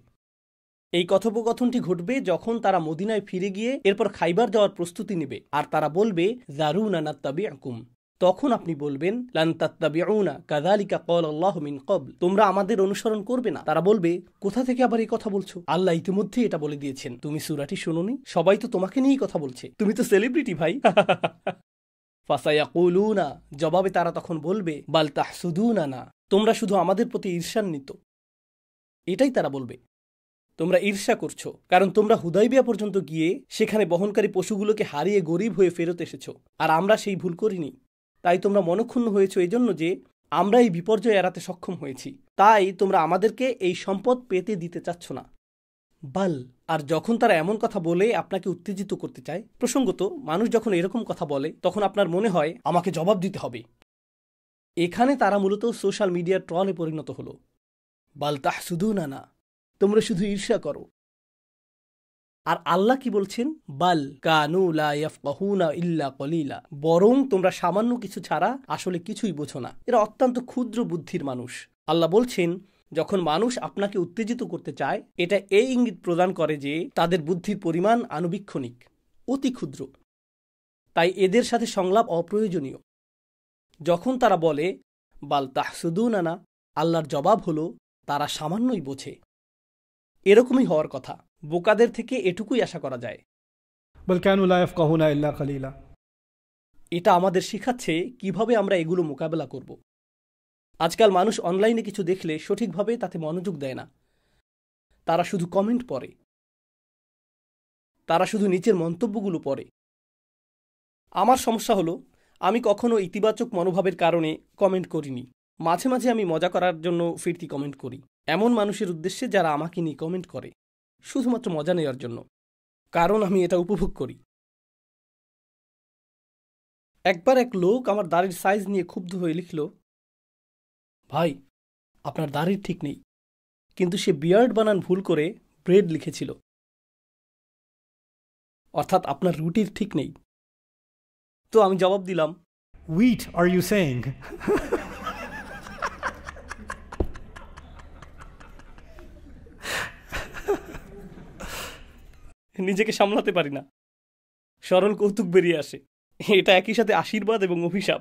এই কথোপকথনটি ঘটবে যখন তারা মদিনায় ফিরে গিয়ে এরপর খাইবার যাওয়ার প্রস্তুতি নেবে। আর তারা বলবে, যারুনা নাত্তাবিউকুম। তখন আপনি বলবেন, লান তাত্তাবিউনা কাযালিকা ক্বালাল্লাহু মিন ক্বাবল, তোমরা আমাদের অনুসরণ করবে না। তারা বলবে, কোথা থেকে আবার এই কথা বলছো? আল্লাহ ইতিমধ্যে এটা বলে দিয়েছেন। তুমি সূরাটি শুনোনি? সবাই তো তোমাকে নিয়েই কথা বলছে, তুমি তো সেলিব্রিটি ভাই। ফাসায়াকুলুনা, জবাবে তারা তখন বলবে, বাল তাহসুদুনানা, তোমরা শুধু আমাদের প্রতি ঈর্ষান্বিত। এটাই তারা বলবে, তোমরা ঈর্ষা করছো, কারণ তোমরা হুদাইবিয়া পর্যন্ত গিয়ে সেখানে বহনকারী পশুগুলোকে হারিয়ে গরিব হয়ে ফেরত এসেছো, আর আমরা সেই ভুল করিনি। তাই তোমরা মনক্ষুণ্ণ হয়েছো এই জন্য যে আমরা এই বিপর্যয় এড়াতে সক্ষম হয়েছি। তাই তোমরা আমাদেরকে এই সম্পদ পেতে দিতে চাচ্ছ না। বাল, আর যখন তারা এমন কথা বলে আপনাকে উত্তেজিত করতে চায়, প্রসঙ্গত মানুষ যখন এরকম কথা বলে, তখন আপনার মনে হয় আমাকে জবাব দিতে হবে। এখানে তারা মূলত সোশ্যাল মিডিয়ার ট্রলে পরিণত হলো। বাল তাহসুদুনানা, তোমরা শুধু ঈর্ষা করো। আর আল্লাহ কি বলছেন? বাল কানু লা ইয়াফকাহুনা ইল্লা কলিলা, বরং তোমরা সামান্য কিছু ছাড়া আসলে কিছুই বোঝো না। এরা অত্যন্ত ক্ষুদ্র বুদ্ধির মানুষ। আল্লাহ বলছেন, যখন মানুষ আপনাকে উত্তেজিত করতে চায়, এটা এই ইঙ্গিত প্রদান করে যে তাদের বুদ্ধির পরিমাণ আনুবীক্ষণিক, অতি ক্ষুদ্র। তাই এদের সাথে সংলাপ অপ্রয়োজনীয়। যখন তারা বলে বাল তাহসুদুনানা, আল্লাহর জবাব হলো তারা সামান্যই বোঝে। এরকমই হওয়ার কথা। বোকাদের থেকে এটুকুই আশা করা যায়। بل كانوا لا يفقهون إلا قليلا এটা আমাদের শিখাচ্ছে কিভাবে আমরা এগুলো মোকাবেলা করব। আজকাল মানুষ অনলাইনে কিছু দেখলে সঠিকভাবে তাতে মনোযোগ দেয় না। তারা শুধু কমেন্ট পড়ে, তারা শুধু নিচের মন্তব্যগুলো পড়ে। আমার সমস্যা হলো, আমি কখনো ইতিবাচক মনোভাবের কারণে কমেন্ট করিনি। মাঝে মাঝে আমি মজা করার জন্য ফিরতি কমেন্ট করি, এমন মানুষের উদ্দেশ্যে যারা আমাকে নিয়ে কমেন্ট করে, শুধুমাত্র মজা নেওয়ার জন্য, কারণ আমি এটা উপভোগ করি। একবার এক লোক আমার দাড়ির সাইজ নিয়ে ক্ষুব্ধ হয়ে লিখল, ভাই আপনার দাড়ির ঠিক নেই, কিন্তু সে বিয়ার্ড বানান ভুল করে ব্রেড লিখেছিল, অর্থাৎ আপনার রুটির ঠিক নেই। তো আমি জবাব দিলাম, wheat are you saying নিজেকে সামলাতে পারি না, সরল কৌতুক বেরিয়ে আসে। এটা একই সাথে আশীর্বাদ এবং অভিশাপ।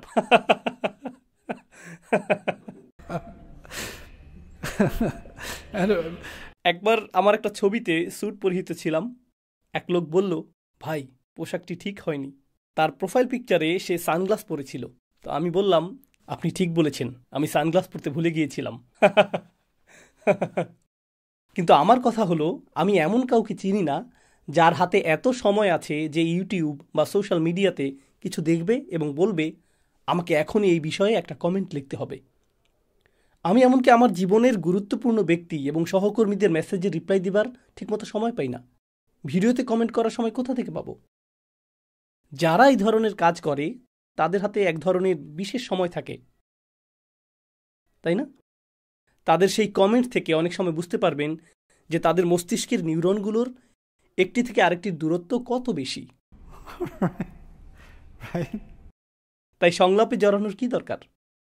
একবার আমার একটা ছবিতে স্যুট পরিহিত ছিলাম। এক লোক বলল, ভাই পোশাকটি ঠিক হয়নি। তার প্রোফাইল পিকচারে সে সানগ্লাস পরেছিল। তো আমি বললাম, আপনি ঠিক বলেছেন, আমি সানগ্লাস পরতে ভুলে গিয়েছিলাম। কিন্তু আমার কথা হলো, আমি এমন কাউকে চিনি না যার হাতে এত সময় আছে যে ইউটিউব বা সোশ্যাল মিডিয়াতে কিছু দেখবে এবং বলবে আমাকে এখনই এই বিষয়ে একটা কমেন্ট লিখতে হবে। আমি এমনকি আমার জীবনের গুরুত্বপূর্ণ ব্যক্তি এবং সহকর্মীদের মেসেজে রিপ্লাই দিবার ঠিকমতো সময় পাই না। ভিডিওতে কমেন্ট করার সময় কোথা থেকে পাবো? যারা এই ধরনের কাজ করে তাদের হাতে এক ধরনের বিশেষ সময় থাকে, তাই না? তাদের সেই কমেন্ট থেকে অনেক সময় বুঝতে পারবেন যে তাদের মস্তিষ্কের নিউরনগুলোর একটি থেকে আরেকটির দূরত্ব কত বেশি। তাই সংলাপে জড়ানোর কি দরকার?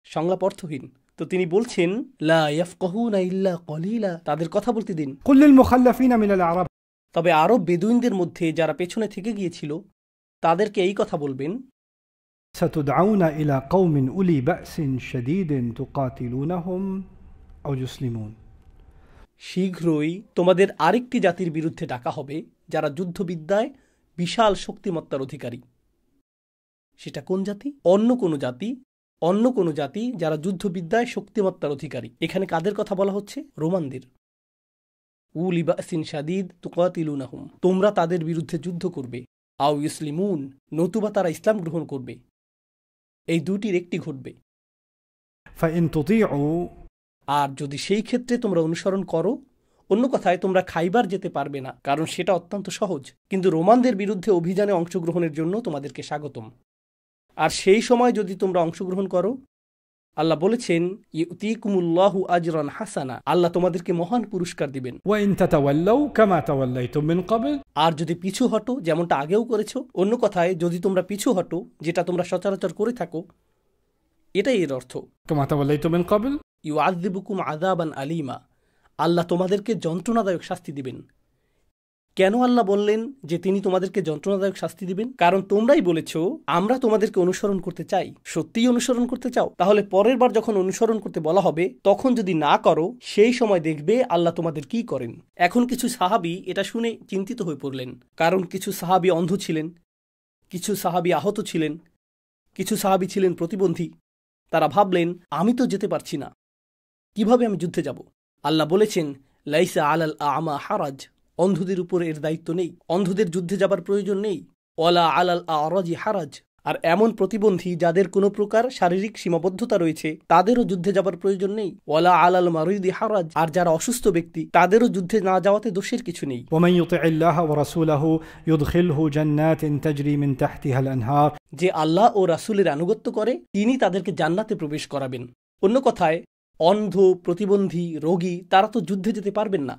সংলাপ অর্থহীন। তো তিনি বলছেন লা ইয়াফকাহুনা ইল্লা কলিলা, তাদের কথা বলতে দিন। قل للمخلفين من الأعراب তবে আরব বেদুইনদের মধ্যে যারা পেছনে থেকে গিয়েছিল তাদেরকে এই কথা বলবেন, ستدعون إلى قوم أولي بأس شديد تقاتلونهم أو يسلمون। শীঘ্রই তোমাদের আরেকটি জাতির বিরুদ্ধে ডাকা হবে যারা যুদ্ধবিদ্যায় বিশাল শক্তিমত্তার অধিকারী। সেটা কোন জাতি? অন্য কোনো জাতি যারা যুদ্ধবিদ্যায় শক্তিমত্তার অধিকারী। এখানে কাদের কথা বলা হচ্ছে? রোমানদের। উলি বাসিন শাদীদ তুকাতিলুনাহুম, তোমরা তাদের বিরুদ্ধে যুদ্ধ করবে। আও ইসলিমুন, নতুবা তারা ইসলাম গ্রহণ করবে। এই দুটির একটি ঘটবে। فإن تطيعوا، আর যদি সেই ক্ষেত্রে তোমরা অনুসরণ করো, অন্য কথায় তোমরা খাইবার যেতে পারবে না, কারণ সেটা অত্যন্ত সহজ, কিন্তু রোমানদের বিরুদ্ধে অভিযানে অংশগ্রহণের জন্য তোমাদেরকে স্বাগতম। আর সেই সময় যদি তোমরা অংশগ্রহণ করো, আল্লাহ বলেছেন ইউতিকুমুল্লাহু আজরান হাসানা, আল্লাহ তোমাদেরকে মহান পুরস্কার দিবেন। وإن تتولوا كما توليتم من قبل، আর যদি পিছু হটো যেমনটা আগেও করেছো, অন্য কথায় যদি তোমরা পিছু হটো যেটা তোমরা সচরাচর করে থাকো, এটাই এর অর্থ। كما توليتم من قبل ইউআযযিবুকুম আযাবান আলীমা, আল্লাহ তোমাদেরকে যন্ত্রণাদায়ক শাস্তি দিবেন। কেন আল্লাহ বললেন যে তিনি তোমাদেরকে যন্ত্রণাদায়ক শাস্তি দিবেন? কারণ তোমরাই বলেছো আমরা তোমাদেরকে অনুসরণ করতে চাই। সত্যিই অনুসরণ করতে চাও? তাহলে পরের বার যখন অনুসরণ করতে বলা হবে তখন যদি না করো, সেই সময় দেখবে আল্লাহ তোমাদের কি করেন। এখন কিছু সাহাবী এটা শুনে চিন্তিত হয়ে পড়লেন, কারণ কিছু সাহাবী অন্ধ ছিলেন, কিছু সাহাবী আহত ছিলেন, কিছু সাহাবী ছিলেন প্রতিবন্ধী। তারা ভাবলেন আমি তো যেতে পারছি না, কিভাবে আমি যুদ্ধে যাব? আল্লাহ বলেছেন লাইসা আলাল আ'মা হারাজ, অন্ধদের উপর এর দায়িত্ব নেই, অন্ধদের যুদ্ধে যাবার প্রয়োজন নেই। ওয়ালা আলাল আ'রাজি হারাজ, আর এমন প্রতিবন্ধী যাদের কোনো প্রকার শারীরিক সীমাবদ্ধতা রয়েছে তাদেরও যুদ্ধে যাবার প্রয়োজন নেই। ওয়ালা আলাল মারিদি হারাজ, আর যারা অসুস্থ ব্যক্তি তাদেরও যুদ্ধে না যাওয়াতে দোষের কিছু নেই। ومن يطع الله ورسوله يدخله جنات تجري من تحتها الأنهار، যে আল্লাহ ও রাসূলের আনুগত্য করে তিনি তাদেরকে জান্নাতে প্রবেশ করাবেন। অন্য কথায় অন্ধ, প্রতিবন্ধী, রোগী তারা তো যুদ্ধে যেতে পারবেন না।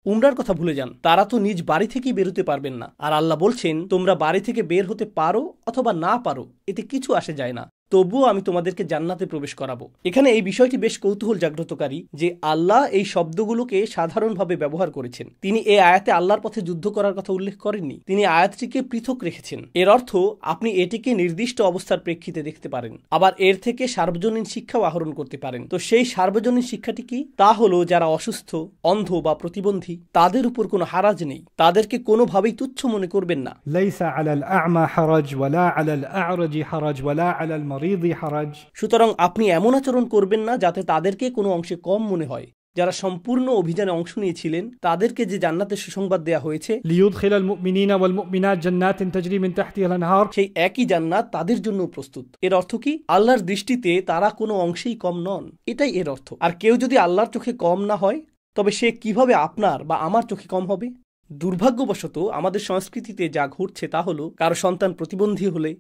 উমরার কথা ভুলে যান, তারা তো নিজ বাড়ি থেকেই বেরোতে পারবেন না। আর আল্লাহ বলছেন তোমরা বাড়ি থেকে বের হতে পারো অথবা না পারো, এতে কিছু আসে যায় না, তবুও আমি তোমাদেরকে জান্নাতে প্রবেশ করাবো। এখানে এই বিষয়টি বেশ কৌতূহল জাগ্রতকারী যে আল্লাহ এই শব্দগুলোকে সাধারণভাবে ব্যবহার করেছেন। তিনি এই আয়াতে আল্লাহর পথে যুদ্ধ করার কথা উল্লেখ করেননি, তিনি আয়াতটিকে পৃথক রেখেছেন। এর অর্থ আপনি এটিকে নির্দিষ্ট অবস্থার প্রেক্ষিতে দেখতে পারেন, আবার এর থেকে সার্বজনীন শিক্ষাও আহরণ করতে পারেন। তো সেই সার্বজনীন শিক্ষাটি কি? তা হলো যারা অসুস্থ, অন্ধ বা প্রতিবন্ধী তাদের উপর কোনো হারাজ নেই, তাদেরকে কোনোভাবেই তুচ্ছ মনে করবেন না। ليس على الأعمى حرج ولا على الأعرج حرج ولا على المريض حرج। সুতরাং আপনি এমন আচরণ করবেন না যাতে তাদেরকে কোনো অংশে কম মনে হয়। যারা সম্পূর্ণ অভিযানে অংশ নিয়েছিলেন তাদেরকে যে জান্নাতের সুসংবাদ দেয়া হয়েছে, ليدخل المؤمنين والمؤمنات جنات تجري من تحتها الأنهار، সেই একই জান্নাত তাদের জন্য প্রস্তুত। এর অর্থ কি? আল্লাহর দৃষ্টিতে তারা কোনো অংশেই কম নন, এটাই এর অর্থ। আর কেউ যদি আল্লাহর চোখে কম না হয় তবে সে কিভাবে আপনার বা আমার চোখে কম হবে? দুর্ভাগ্যবশত আমাদের সংস্কৃতিতে যা ঘটছে তা হলো কারো সন্তান প্রতিবন্ধী হলে,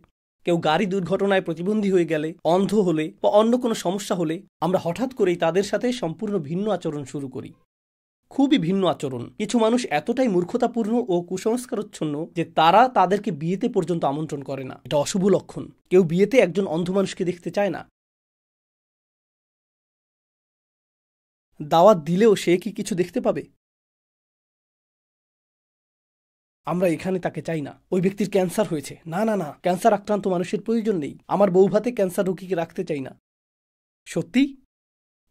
কেউ গাড়ি দুর্ঘটনায় প্রতিবন্ধী হয়ে গেলে, অন্ধ হলে বা অন্য কোনো সমস্যা হলে আমরা হঠাৎ করেই তাদের সাথে সম্পূর্ণ ভিন্ন আচরণ শুরু করি। খুবই ভিন্ন আচরণ। কিছু মানুষ এতটাই মূর্খতাপূর্ণ ও কুসংস্কারচ্ছন্ন যে তারা তাদেরকে বিয়েতে পর্যন্ত আমন্ত্রণ করে না। এটা অশুভ লক্ষণ। কেউ বিয়েতে একজন অন্ধ মানুষকে দেখতে চায় না। দাওয়াত দিলেও সে কি কিছু দেখতে পাবে? আমরা এখানে তাকে চাই না। ওই ব্যক্তির ক্যান্সার হয়েছে, না না না, ক্যান্সার আক্রান্ত মানুষের প্রয়োজন নেই। আমার বউভাতে ক্যান্সার রোগীকে রাখতে চাই না। সত্যি?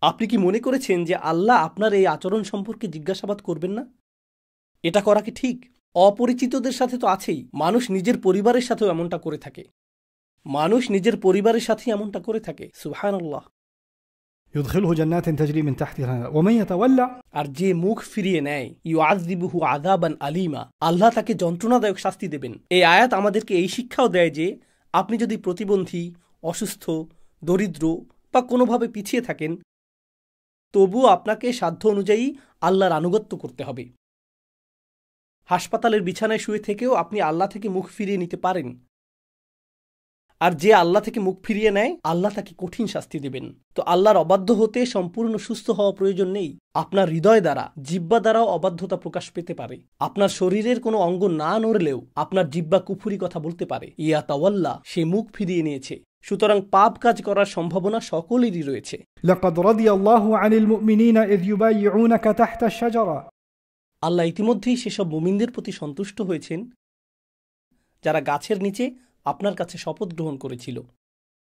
আপনি কি মনে করেছেন যে আল্লাহ আপনার এই আচরণ সম্পর্কে জিজ্ঞাসাবাদ করবেন না? এটা করা কি ঠিক? অপরিচিতদের সাথে তো আছেই, মানুষ নিজের পরিবারের সাথেও এমনটা করে থাকে। মানুষ নিজের পরিবারের সাথে এমনটা করে থাকে। সুবহানাল্লাহ। يدخله جنات تجري من تحتها الأنهار ومن يتولى আর যে মুখ ফিরিয়ে নেয় ইউআযযিবুহু আযাবান আলীমা, আল্লাহ তাকে যন্ত্রণাদায়ক শাস্তি দেবেন। এই আয়াত আমাদেরকে এই শিক্ষাও দেয় যে আপনি যদি প্রতিবন্ধী, অসুস্থ, দরিদ্র বা কোনোভাবে পিছিয়ে থাকেন, তবুও আপনাকে সাধ্য অনুযায়ী আল্লাহর আনুগত্য করতে হবে। হাসপাতালের বিছানায় শুয়ে থেকেও আপনি আল্লাহ থেকে মুখ ফিরিয়ে নিতে পারেন। আর যে আল্লাহ থেকে মুখ ফিরিয়ে নেয়, আল্লাহ তাকে কঠিন শাস্তি দেবেন। তো আল্লাহর অবাধ্য হতে সম্পূর্ণ সুস্থ হওয়া প্রয়োজন নেই। আপনার হৃদয় দ্বারা, জিহ্বা দ্বারাও অবাধ্যতা প্রকাশ পেতে পারে। আপনার শরীরের কোনো অঙ্গ না নড়লেও আপনার জিহ্বা কুফরি কথা বলতে পারে। ইয়া তাওয়াল্লা, সে মুখ ফিরিয়ে নিয়েছে। সুতরাং পাপ কাজ করার সম্ভাবনা সকলেরই রয়েছে। لقد رضي الله عن المؤمنين إذ يبايعونك تحت الشجرة আল্লাহ ইতিমধ্যেই সেসব মুমিনদের প্রতি সন্তুষ্ট হয়েছেন যারা গাছের নিচে আপনার কাছে শপথ গ্রহণ করেছিল।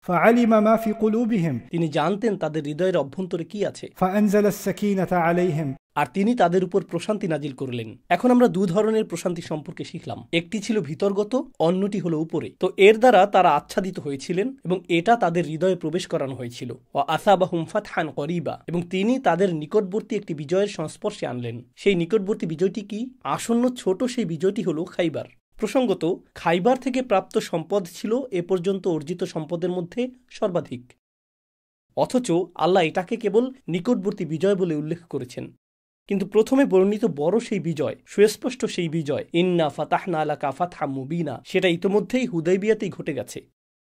فعلم ما في قلوبهم তিনি জানতেন তাদের হৃদয়ের অভ্যন্তরে কি আছে, فأنزل السكينة عليهم আর তিনি তাদের উপর প্রশান্তি নাজিল করলেন। এখন আমরা দু ধরনের প্রশান্তি সম্পর্কে শিখলাম। একটি ছিল ভিতরগত, অন্যটি হলো উপরে। তো এর দ্বারা তারা আচ্ছাদিত হয়েছিলেন এবং এটা তাদের হৃদয়ে প্রবেশ করানো হয়েছিল। ওয়া আসাবাহুম ফাতহান করিবা, এবং তিনি তাদের নিকটবর্তী একটি বিজয়ের সংস্পর্শে আনলেন। সেই নিকটবর্তী বিজয়টি কি? আসন্ন ছোট সেই বিজয়টি হলো খাইবার। প্রসঙ্গত, খাইবার থেকে প্রাপ্ত সম্পদ ছিল এ পর্যন্ত অর্জিত সম্পদের মধ্যে সর্বাধিক। অথচ আল্লাহ এটাকে কেবল নিকটবর্তী বিজয় বলে উল্লেখ করেছেন। কিন্তু প্রথমে বর্ণিত বড় সেই বিজয়, সুস্পষ্ট সেই বিজয়, ইন্না ফাতাহনা লাকা ফাতহাম মুবিনা, সেটা ইতোমধ্যেই হুদাইবিয়াতেই ঘটে গেছে।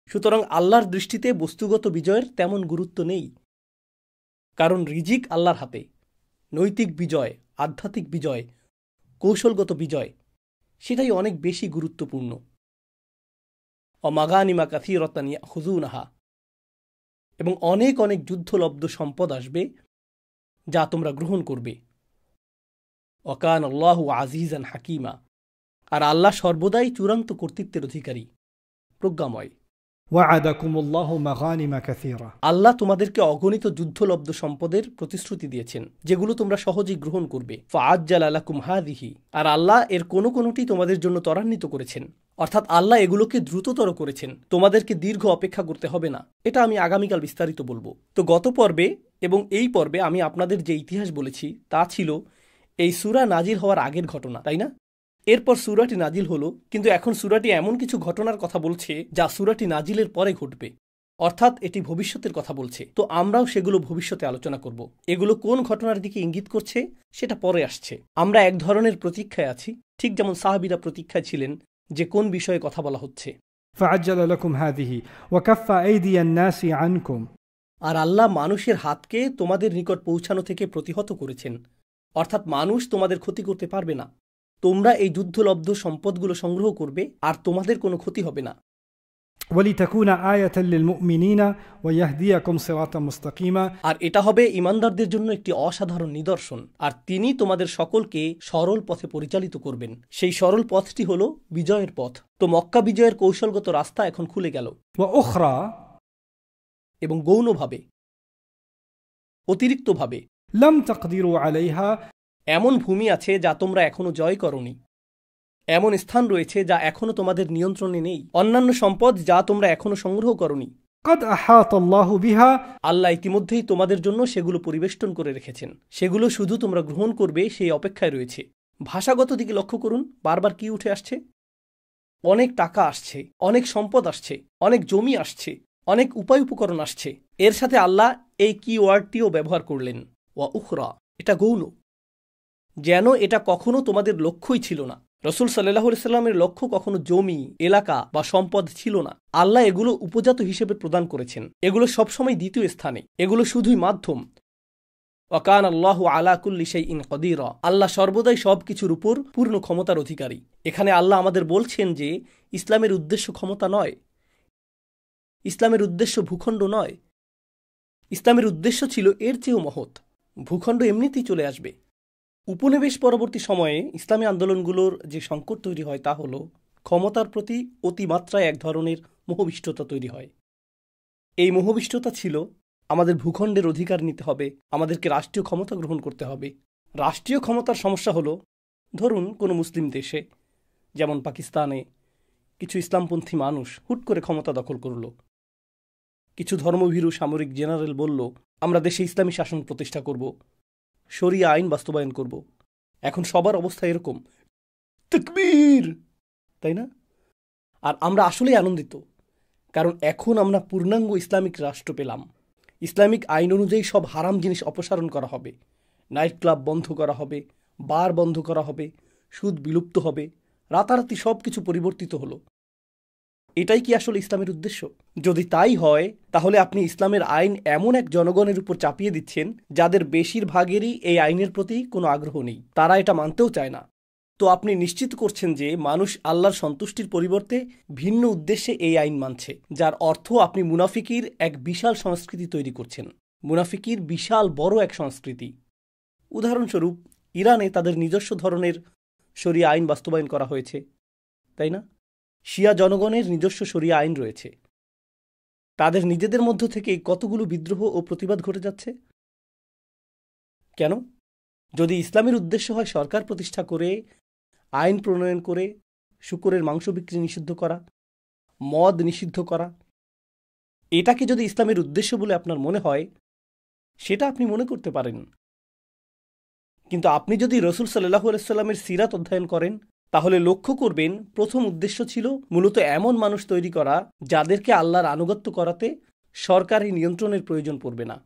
সুতরাং আল্লাহর দৃষ্টিতে বস্তুগত বিজয়ের তেমন গুরুত্ব নেই, কারণ রিজিক আল্লাহর হাতে। নৈতিক বিজয়, আধ্যাত্মিক বিজয়, কৌশলগত বিজয়, সেটাই অনেক বেশি গুরুত্বপূর্ণ। অমাগানিমা কাসীরাতান ইয়াখুযুনাহা, এবং অনেক অনেক যুদ্ধলব্ধ সম্পদ আসবে যা তোমরা গ্রহণ করবে। ওয়াকান আল্লাহু আজিজান হাকিমা, আর আল্লাহ সর্বদাই চূড়ান্ত কর্তৃত্বের অধিকারী, প্রজ্ঞাময়। وعدكم الله مغانم كثيرة, আল্লাহ তোমাদেরকে অগণিত যুদ্ধলব্ধ সম্পদের প্রতিশ্রুতি দিয়েছেন যেগুলো তোমরা সহজেই গ্রহণ করবে। ফাআজ্জালা লাকুম হাযিহি, আর আল্লাহ এর কোনোটি তোমাদের জন্য ত্বরান্বিত করেছেন, অর্থাৎ আল্লাহ এগুলোকে দ্রুততর করেছেন। তোমাদেরকে দীর্ঘ অপেক্ষা করতে হবে না। এটা আমি আগামীকাল বিস্তারিত বলবো। তো গত পর্বে এবং এই পর্বে আমি আপনাদের যে ইতিহাস বলেছি তা ছিল এই সূরা নাজিল হওয়ার আগের ঘটনা, তাই না? এরপর সূরাটি নাজিল হলো, কিন্তু এখন সূরাটি এমন কিছু ঘটনার কথা বলছে যা সূরাটি নাজিলের পরে ঘটবে, অর্থাৎ এটি ভবিষ্যতের কথা বলছে। তো আমরাও সেগুলো ভবিষ্যতে আলোচনা করব। এগুলো কোন ঘটনার দিকে ইঙ্গিত করছে সেটা পরে আসছে। আমরা এক ধরনের প্রতীক্ষায় আছি, ঠিক যেমন সাহাবীরা প্রতীক্ষায় ছিলেন যে কোন বিষয়ে কথা বলা হচ্ছে। فعجل لكم هذه وكف أيدي الناس عنكم, আর আল্লাহ মানুষের হাতকে তোমাদের নিকট পৌঁছানো থেকে প্রতিহত করেছেন, অর্থাৎ মানুষ তোমাদের ক্ষতি করতে পারবে না। তোমরা এই যুদ্ধলব্ধ সম্পদগুলো সংগ্রহ করবে আর তোমাদের কোনো ক্ষতি হবে না। ولتكون آية للمؤمنين ويهديكم صراطا مستقيما, আর এটা হবে ঈমানদারদের জন্য একটি অসাধারণ নিদর্শন, আর তিনি তোমাদের সকলকে সরল পথে পরিচালিত করবেন। সেই সরল পথটি হলো বিজয়ের পথ। তো মক্কা বিজয়ের কৌশলগত রাস্তা এখন খুলে গেল। وأخرى এবং গৌণভাবে, অতিরিক্তভাবে لم تقدروا عليها, এমন ভূমি আছে যা তোমরা এখনো জয় করনি, এমন স্থান রয়েছে যা এখনো তোমাদের নিয়ন্ত্রণে নেই, অন্যান্য সম্পদ যা তোমরা এখনো সংগ্রহ করনি। قد أحاط الله بها, আল্লাহ ইতিমধ্যেই তোমাদের জন্য সেগুলো পরিবেষ্টন করে রেখেছেন। সেগুলো শুধু তোমরা গ্রহণ করবে সেই অপেক্ষায় রয়েছে। ভাষাগত দিকে লক্ষ্য করুন, বারবার কি উঠে আসছে? অনেক টাকা আসছে, অনেক সম্পদ আসছে, অনেক জমি আসছে, অনেক উপায় উপকরণ আসছে। এর সাথে আল্লাহ এই কি ওয়ার্ডটিও ব্যবহার করলেন, ওয়া উখরা। এটা গৌণ, যেন এটা কখনো তোমাদের লক্ষ্যই ছিল না। রাসূল সাল্লাল্লাহু আলাইহি সাল্লামের লক্ষ্য কখনো জমি, এলাকা বা সম্পদ ছিল না। আল্লাহ এগুলো উপজাত হিসেবে প্রদান করেছেন। এগুলো সবসময় দ্বিতীয় স্থানে, এগুলো শুধুই মাধ্যম। ওয়াকান আল্লাহু আলা কুল্লি শাইইন কদিরা, আল্লাহ সর্বদাই সবকিছুর উপর পূর্ণ ক্ষমতার অধিকারী। এখানে আল্লাহ আমাদের বলছেন যে ইসলামের উদ্দেশ্য ক্ষমতা নয়, ইসলামের উদ্দেশ্য ভূখণ্ড নয়, ইসলামের উদ্দেশ্য ছিল এর চেয়েও মহৎ। ভূখণ্ড এমনিতেই চলে আসবে। উপনিবেশ পরবর্তী সময়ে ইসলামী আন্দোলনগুলোর যে সংকট তৈরি হয় তা হল ক্ষমতার প্রতি অতিমাত্রায় এক ধরনের মোহবিষ্টতা তৈরি হয়। এই মোহবিষ্টতা ছিল আমাদের ভূখণ্ডের অধিকার নিতে হবে, আমাদেরকে রাষ্ট্রীয় ক্ষমতা গ্রহণ করতে হবে। রাষ্ট্রীয় ক্ষমতার সমস্যা হলো, ধরুন কোনো মুসলিম দেশে যেমন পাকিস্তানে কিছু ইসলামপন্থী মানুষ হুট করে ক্ষমতা দখল করল, কিছু ধর্মভীরু সামরিক জেনারেল বলল, আমরা দেশে ইসলামী শাসন প্রতিষ্ঠা করব, শরিয়া আইন বাস্তবায়ন করব। এখন সবার অবস্থা এরকম, তাকবীর, তাই না? আর আমরা আসলেই আনন্দিত, কারণ এখন আমরা পূর্ণাঙ্গ ইসলামিক রাষ্ট্র পেলাম। ইসলামিক আইন অনুযায়ী সব হারাম জিনিস অপসারণ করা হবে, নাইট ক্লাব বন্ধ করা হবে, বার বন্ধ করা হবে, সুদ বিলুপ্ত হবে, রাতারাতি সব কিছু পরিবর্তিত হলো। এটাই কি আসলে ইসলামের উদ্দেশ্য? যদি তাই হয়, তাহলে আপনি ইসলামের আইন এমন এক জনগণের উপর চাপিয়ে দিচ্ছেন যাদের বেশিরভাগেরই এই আইনের প্রতি কোনো আগ্রহ নেই, তারা এটা মানতেও চায় না। তো আপনি নিশ্চিত করছেন যে মানুষ আল্লাহর সন্তুষ্টির পরিবর্তে ভিন্ন উদ্দেশ্যে এই আইন মানছে, যার অর্থ আপনি মুনাফিকির এক বিশাল সংস্কৃতি তৈরি করছেন। মুনাফিকির বিশাল বড় এক সংস্কৃতি। উদাহরণস্বরূপ, ইরানে তাদের নিজস্ব ধরনের শরিয়া আইন বাস্তবায়ন করা হয়েছে, তাই না? শিয়া জনগণের নিজস্ব শরিয়া আইন রয়েছে। তাদের নিজেদের মধ্য থেকে কতগুলো বিদ্রোহ ও প্রতিবাদ ঘটে যাচ্ছে। কেন? যদি ইসলামের উদ্দেশ্য হয় সরকার প্রতিষ্ঠা করে, আইন প্রণয়ন করে শূকরের মাংস বিক্রি নিষিদ্ধ করা, মদ নিষিদ্ধ করা, এটাকে যদি ইসলামের উদ্দেশ্য বলে আপনার মনে হয়, সেটা আপনি মনে করতে পারেন। কিন্তু আপনি যদি রাসূল সাল্লাল্লাহু আলাইহি ওয়াসাল্লামের সিরাত অধ্যয়ন করেন, তাহলে লক্ষ্য করবেন প্রথম উদ্দেশ্য ছিল মূলত এমন মানুষ তৈরি করা যাদেরকে আল্লাহর আনুগত্য করাতে সরকারি নিয়ন্ত্রণের প্রয়োজন পড়বে না।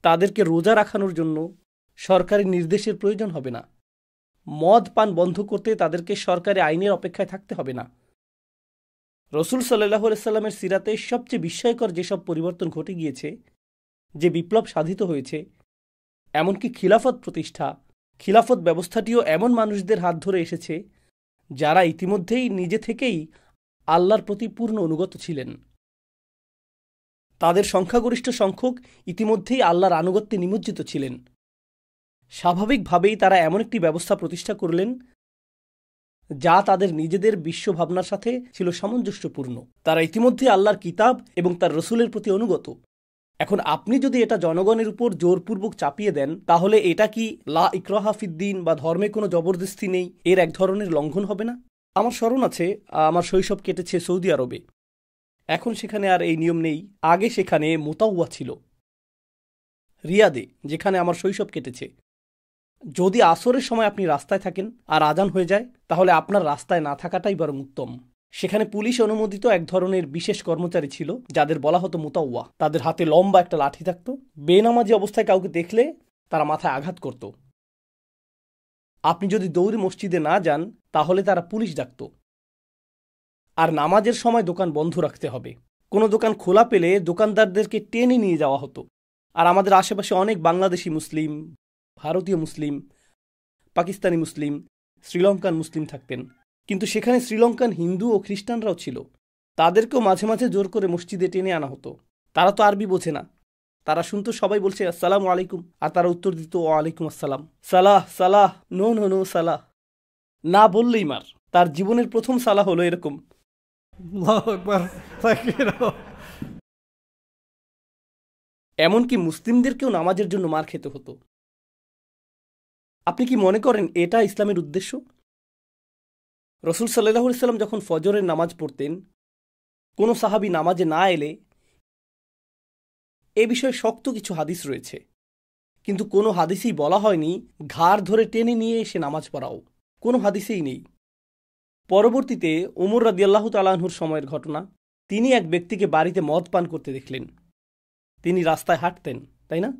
তাদেরকে রোজা রাখানোর জন্য সরকারি নির্দেশের প্রয়োজন হবে না। মদ পান বন্ধ করতে তাদেরকে সরকারি আইনের অপেক্ষায় থাকতে হবে না। রাসূল সাল্লাল্লাহু আলাইহি ওয়াসাল্লামের সিরাতে সবচেয়ে বিস্ময়কর যেসব পরিবর্তন ঘটে গিয়েছে, যে বিপ্লব সাধিত হয়েছে, এমনকি খিলাফত প্রতিষ্ঠা, খিলাফত ব্যবস্থাটিও এমন মানুষদের হাত ধরে এসেছে যারা ইতিমধ্যেই নিজে থেকেই আল্লাহর প্রতি পূর্ণ অনুগত ছিলেন। তাদের সংখ্যাগরিষ্ঠ সংখ্যক ইতিমধ্যেই আল্লাহর আনুগত্যে নিমজ্জিত ছিলেন। স্বাভাবিকভাবেই তারা এমন একটি ব্যবস্থা প্রতিষ্ঠা করলেন যা তাদের নিজেদের বিশ্বভাবনার সাথে ছিল সামঞ্জস্যপূর্ণ। তারা ইতিমধ্যে আল্লাহর কিতাব এবং তার রসুলের প্রতি অনুগত। এখন আপনি যদি এটা জনগণের উপর জোরপূর্বক চাপিয়ে দেন, তাহলে এটা কি লা ইকরাহা ফিদ্দিন বা ধর্মে কোনো জবরদস্তি নেই এর এক ধরনের লঙ্ঘন হবে না? আমার স্মরণ আছে, আমার শৈশব কেটেছে সৌদি আরবে। এখন সেখানে আর এই নিয়ম নেই। আগে সেখানে মুতাওয়া ছিল, রিয়াদে, যেখানে আমার শৈশব কেটেছে। যদি আসরের সময় আপনি রাস্তায় থাকেন আর আজান হয়ে যায়, তাহলে আপনার রাস্তায় না থাকাটাই বরং উত্তম। সেখানে পুলিশ অনুমোদিত এক ধরনের বিশেষ কর্মচারী ছিল যাদের বলা হতো মুতাওয়া। তাদের হাতে লম্বা একটা লাঠি থাকত। বেনামাজি অবস্থায় কাউকে দেখলে তারা মাথায় আঘাত করত। আপনি যদি দৌড়ে মসজিদে না যান, তাহলে তারা পুলিশ ডাকত। আর নামাজের সময় দোকান বন্ধ রাখতে হবে। কোনো দোকান খোলা পেলে দোকানদারদেরকে টেনে নিয়ে যাওয়া হতো। আর আমাদের আশেপাশে অনেক বাংলাদেশি মুসলিম, ভারতীয় মুসলিম, পাকিস্তানি মুসলিম, শ্রীলঙ্কান মুসলিম থাকতেন। কিন্তু সেখানে শ্রীলঙ্কান হিন্দু ও খ্রিস্টানরাও ছিল। তাদেরকেও মাঝে মাঝে জোর করে মসজিদে টেনে আনা হতো। তারা তো আরবি বোঝে না। তারা শুনতো সবাই বলছে আসসালামু আলাইকুম, আর তারা উত্তর দিত ওয়ালাইকুম আসসালাম। সালাহ সালাহ, নো নো নো সালাহ, না বললেই মার। তার জীবনের প্রথম সালাহ হলো এরকম। আল্লাহু আকবার, তাকবীর। এমনকি মুসলিমদেরকেও নামাজের জন্য মার খেতে হতো। আপনি কি মনে করেন এটা ইসলামের উদ্দেশ্য? রাসূল সাল্লাল্লাহু আলাইহি ওয়াসাল্লাম যখন ফজরের নামাজ পড়তেন, কোনো সাহাবী নামাজে না এলে এ বিষয়ে শক্ত কিছু হাদিস রয়েছে, কিন্তু কোনো হাদিসেই বলা হয়নি ঘাড় ধরে টেনে নিয়ে এসে নামাজ পড়াও। কোনো হাদিসেই নেই। পরবর্তীতে ওমর রাদিয়াল্লাহু তাআলা আনহুর সময়ের ঘটনা। তিনি এক ব্যক্তিকে বাড়িতে মদ পান করতে দেখলেন। তিনি রাস্তায় হাঁটতেন, তাই না?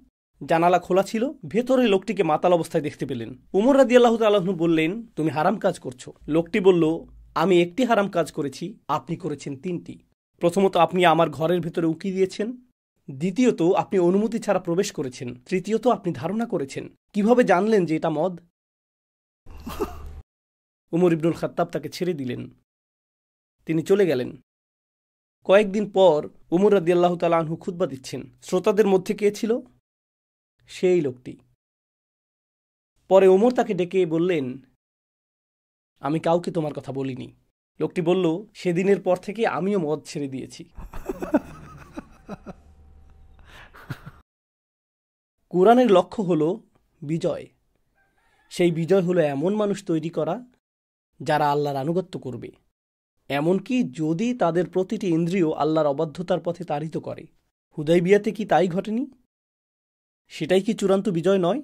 জানালা খোলা ছিল, ভেতরে লোকটিকে মাতাল অবস্থায় দেখতে পেলেন। ওমর রাদিয়াল্লাহু তাআলা আনহু বললেন, তুমি হারাম কাজ করছো। লোকটি বলল, আমি একটি হারাম কাজ করেছি, আপনি করেছেন তিনটি। প্রথমত, আপনি আমার ঘরের ভেতরে উকি দিয়েছেন। দ্বিতীয়ত, আপনি অনুমতি ছাড়া প্রবেশ করেছেন। তৃতীয়ত, আপনি ধারণা করেছেন। কিভাবে জানলেন যে এটা মদ? উমর ইবনুল খাত্তাব তাকে ছেড়ে দিলেন। তিনি চলে গেলেন। কয়েকদিন পর উমর রাদিয়াল্লাহু তাআলা আনহু খুতবা দিচ্ছেন। শ্রোতাদের মধ্যে কে ছিল? সেই লোকটি। পরে উমর তাকে ডেকে বললেন, আমি কাউকে তোমার কথা বলিনি। লোকটি বলল, সেদিনের পর থেকে আমিও মদ ছেড়ে দিয়েছি। কোরআনের লক্ষ্য হল বিজয়। সেই বিজয় হলো এমন মানুষ তৈরি করা যারা আল্লাহর আনুগত্য করবে। এমনকি যদি তাদের প্রতিটি ইন্দ্রিয় আল্লাহর অবাধ্যতার পথে তাড়িত করে। হুদাইবিয়াতে কি তাই ঘটেনি? সেটাই কি চূড়ান্ত বিজয় নয়?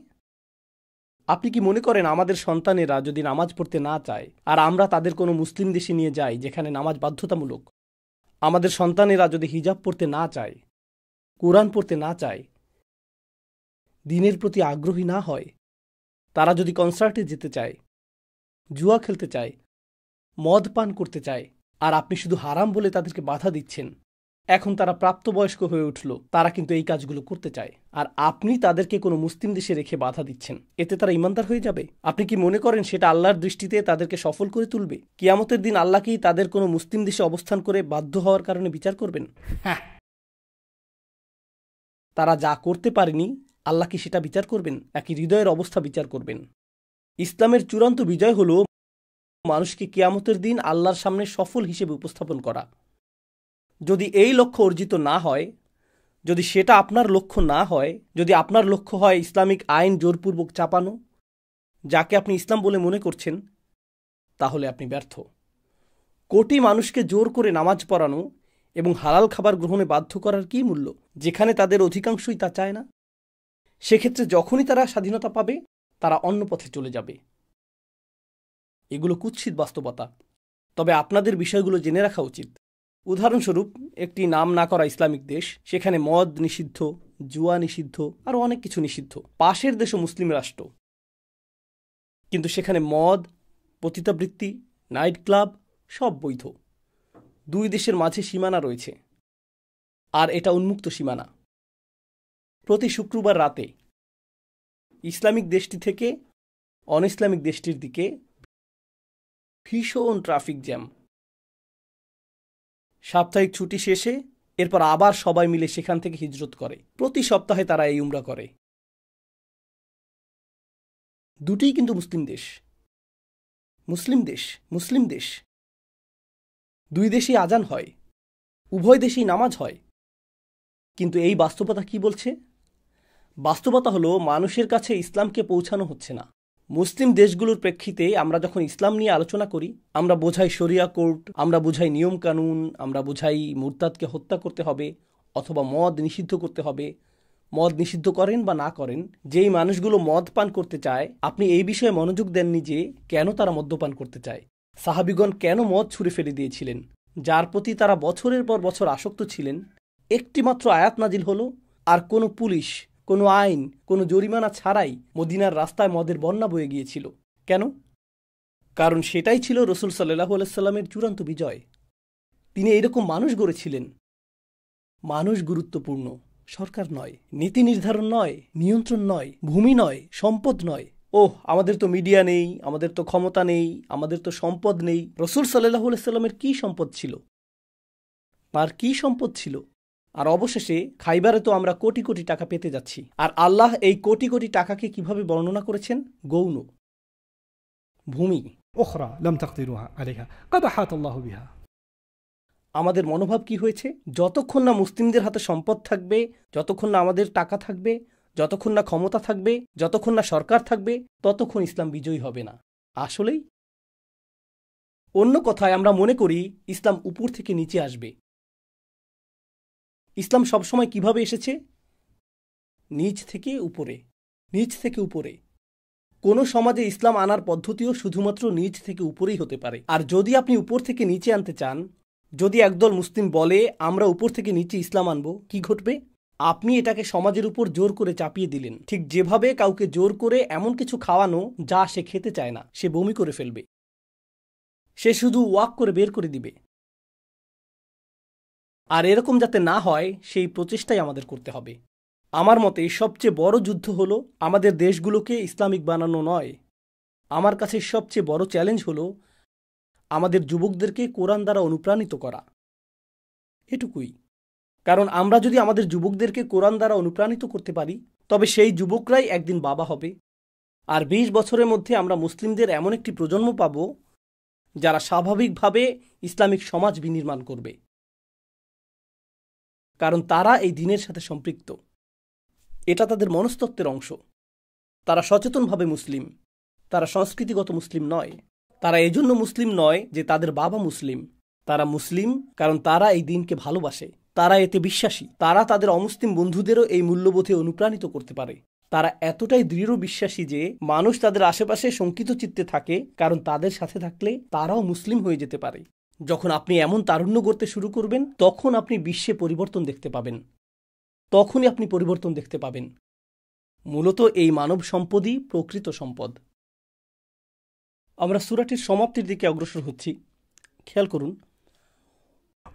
আপনি কি মনে করেন আমাদের সন্তানেরা যদি নামাজ পড়তে না চায় আর আমরা তাদের কোনো মুসলিম দেশে নিয়ে যাই যেখানে নামাজ বাধ্যতামূলক, আমাদের সন্তানেরা যদি হিজাব পড়তে না চায়, কোরআন পড়তে না চায়, দ্বীনের প্রতি আগ্রহী না হয়, তারা যদি কনসার্টে যেতে চায়, জুয়া খেলতে চায়, মদ পান করতে চায়, আর আপনি শুধু হারাম বলে তাদেরকে বাধা দিচ্ছেন, এখন তারা প্রাপ্তবয়স্ক হয়ে উঠল, তারা কিন্তু এই কাজগুলো করতে চায়, আর আপনি তাদেরকে কোনো মুসলিম দেশে রেখে বাধা দিচ্ছেন, এতে তারা ইমানদার হয়ে যাবে? আপনি কি মনে করেন সেটা আল্লাহর দৃষ্টিতে তাদেরকে সফল করে তুলবে? কিয়ামতের দিন আল্লাহ কি তাদের কোনো মুসলিম দেশে অবস্থান করে বাধ্য হওয়ার কারণে বিচার করবেন? হ্যাঁ, তারা যা করতে পারেনি আল্লাহ কি সেটা বিচার করবেন, নাকি হৃদয়ের অবস্থা বিচার করবেন? ইসলামের চূড়ান্ত বিজয় হল মানুষকে কিয়ামতের দিন আল্লাহর সামনে সফল হিসেবে উপস্থাপন করা। যদি এই লক্ষ্য অর্জিত না হয়, যদি সেটা আপনার লক্ষ্য না হয়, যদি আপনার লক্ষ্য হয় ইসলামিক আইন জোরপূর্বক চাপানো, যাকে আপনি ইসলাম বলে মনে করছেন, তাহলে আপনি ব্যর্থ। কোটি মানুষকে জোর করে নামাজ পড়ানো এবং হালাল খাবার গ্রহণে বাধ্য করার কী মূল্য, যেখানে তাদের অধিকাংশই তা চায় না? সেক্ষেত্রে যখনই তারা স্বাধীনতা পাবে, তারা অন্য পথে চলে যাবে। এগুলো কুৎসিত বাস্তবতা, তবে আপনাদের বিষয়গুলো জেনে রাখা উচিত। উদাহরণস্বরূপ, একটি নাম না করা ইসলামিক দেশ, সেখানে মদ নিষিদ্ধ, জুয়া নিষিদ্ধ, আরও অনেক কিছু নিষিদ্ধ। পাশের দেশও মুসলিম রাষ্ট্র, কিন্তু সেখানে মদ, পতিতাবৃত্তি, নাইট ক্লাব সব বৈধ। দুই দেশের মাঝে সীমানা রয়েছে, আর এটা উন্মুক্ত সীমানা। প্রতি শুক্রবার রাতে ইসলামিক দেশটি থেকে অন ইসলামিক দেশটির দিকে ভীষণ ট্রাফিক জ্যাম। সাপ্তাহিক ছুটি শেষে এরপর আবার সবাই মিলে সেখান থেকে হিজরত করে। প্রতি সপ্তাহে তারা এই উমরা করে। দুটিই কিন্তু মুসলিম দেশ, মুসলিম দেশ, মুসলিম দেশ। দুই দেশেই আজান হয়, উভয় দেশেই নামাজ হয়। কিন্তু এই বাস্তবতা কি বলছে? বাস্তবতা হলো মানুষের কাছে ইসলামকে পৌঁছানো হচ্ছে না। মুসলিম দেশগুলোর প্রেক্ষিতে আমরা যখন ইসলাম নিয়ে আলোচনা করি, আমরা বোঝাই শরিয়া কোর্ট, আমরা বোঝাই নিয়ম কানুন, আমরা বোঝাই মুরতাদকে হত্যা করতে হবে অথবা মদ নিষিদ্ধ করতে হবে। মদ নিষিদ্ধ করেন বা না করেন, যেই মানুষগুলো মদ পান করতে চায়, আপনি এই বিষয়ে মনোযোগ দেননি যে কেন তারা মদ্যপান করতে চায়। সাহাবিগণ কেন মদ ছুঁড়ে ফেলে দিয়েছিলেন? যার প্রতি তারা বছরের পর বছর আসক্ত ছিলেন। একটিমাত্র আয়াত নাজিল হলো, আর কোনো পুলিশ, কোনো আইন, কোনো জরিমানা ছাড়াই মদিনার রাস্তায় মদের বন্যা বয়ে গিয়েছিল। কেন? কারণ সেটাই ছিল রসুল সাল্লাল্লাহু আলাইহি সাল্লামের চূড়ান্ত বিজয়। তিনি এইরকম মানুষ গড়েছিলেন। মানুষ গুরুত্বপূর্ণ, সরকার নয়, নীতি নির্ধারণ নয়, নিয়ন্ত্রণ নয়, ভূমি নয়, সম্পদ নয়। ওহ, আমাদের তো মিডিয়া নেই, আমাদের তো ক্ষমতা নেই, আমাদের তো সম্পদ নেই। রসুল সাল্লাল্লাহু আলাইহি সাল্লামের কী সম্পদ ছিল? আর কী সম্পদ ছিল? আর অবশেষে খাইবারে তো আমরা কোটি কোটি টাকা পেতে যাচ্ছি। আর আল্লাহ এই কোটি কোটি টাকাকে কিভাবে বর্ণনা করেছেন? গৌণ, ভূমি। أخرى لم تقدروها عليها قد أحاط الله بها। আমাদের মনোভাব কি হয়েছে? যতক্ষণ না মুসলিমদের হাতে সম্পদ থাকবে, যতক্ষণ না আমাদের টাকা থাকবে, যতক্ষণ না ক্ষমতা থাকবে, যতক্ষণ না সরকার থাকবে, ততক্ষণ ইসলাম বিজয়ী হবে না। আসলেই অন্য কথায় আমরা মনে করি ইসলাম উপর থেকে নিচে আসবে। ইসলাম সবসময় কিভাবে এসেছে? নিচ থেকে উপরে, নিচ থেকে উপরে। কোনো সমাজে ইসলাম আনার পদ্ধতিও শুধুমাত্র নিচ থেকে উপরেই হতে পারে। আর যদি আপনি উপর থেকে নিচে আনতে চান, যদি একদল মুসলিম বলে আমরা উপর থেকে নিচে ইসলাম আনব, কি ঘটবে? আপনি এটাকে সমাজের উপর জোর করে চাপিয়ে দিলেন। ঠিক যেভাবে কাউকে জোর করে এমন কিছু খাওয়ানো যা সে খেতে চায় না, সে বমি করে ফেলবে, সে শুধু ওয়াক করে বের করে দিবে। আর এরকম যাতে না হয় সেই প্রচেষ্টাই আমাদের করতে হবে। আমার মতে সবচেয়ে বড় যুদ্ধ হলো আমাদের দেশগুলোকে ইসলামিক বানানো নয়। আমার কাছে সবচেয়ে বড় চ্যালেঞ্জ হলো আমাদের যুবকদেরকে কোরআন দ্বারা অনুপ্রাণিত করা। এটুকুই। কারণ আমরা যদি আমাদের যুবকদেরকে কোরআন দ্বারা অনুপ্রাণিত করতে পারি, তবে সেই যুবকরাই একদিন বাবা হবে। আর ২০ বছরের মধ্যে আমরা মুসলিমদের এমন একটি প্রজন্ম পাব যারা স্বাভাবিকভাবে ইসলামিক সমাজ বিনির্মাণ করবে। কারণ তারা এই দ্বীনের সাথে সম্পৃক্ত। এটা তাদের মনস্তত্ত্বের অংশ। তারা সচেতনভাবে মুসলিম, তারা সংস্কৃতিগত মুসলিম নয়। তারা এজন্য মুসলিম নয় যে তাদের বাবা মুসলিম, তারা মুসলিম কারণ তারা এই দিনকে ভালোবাসে, তারা এতে বিশ্বাসী, তারা তাদের অমুসলিম বন্ধুদেরও এই মূল্যবোধে অনুপ্রাণিত করতে পারে। তারা এতটাই দৃঢ় বিশ্বাসী যে মানুষ তাদের আশেপাশে শঙ্কিত চিত্তে থাকে, কারণ তাদের সাথে থাকলে তারাও মুসলিম হয়ে যেতে পারে। যখন আপনি এমন তারুণ্য করতে শুরু করবেন, তখন আপনি বিশ্বে পরিবর্তন দেখতে পাবেন। তখনই আপনি পরিবর্তন দেখতে পাবেন। মূলত এই মানব সম্পদই প্রকৃত সম্পদ। আমরা সূরাটির সমাপ্তির দিকে অগ্রসর হচ্ছি। খেয়াল করুন,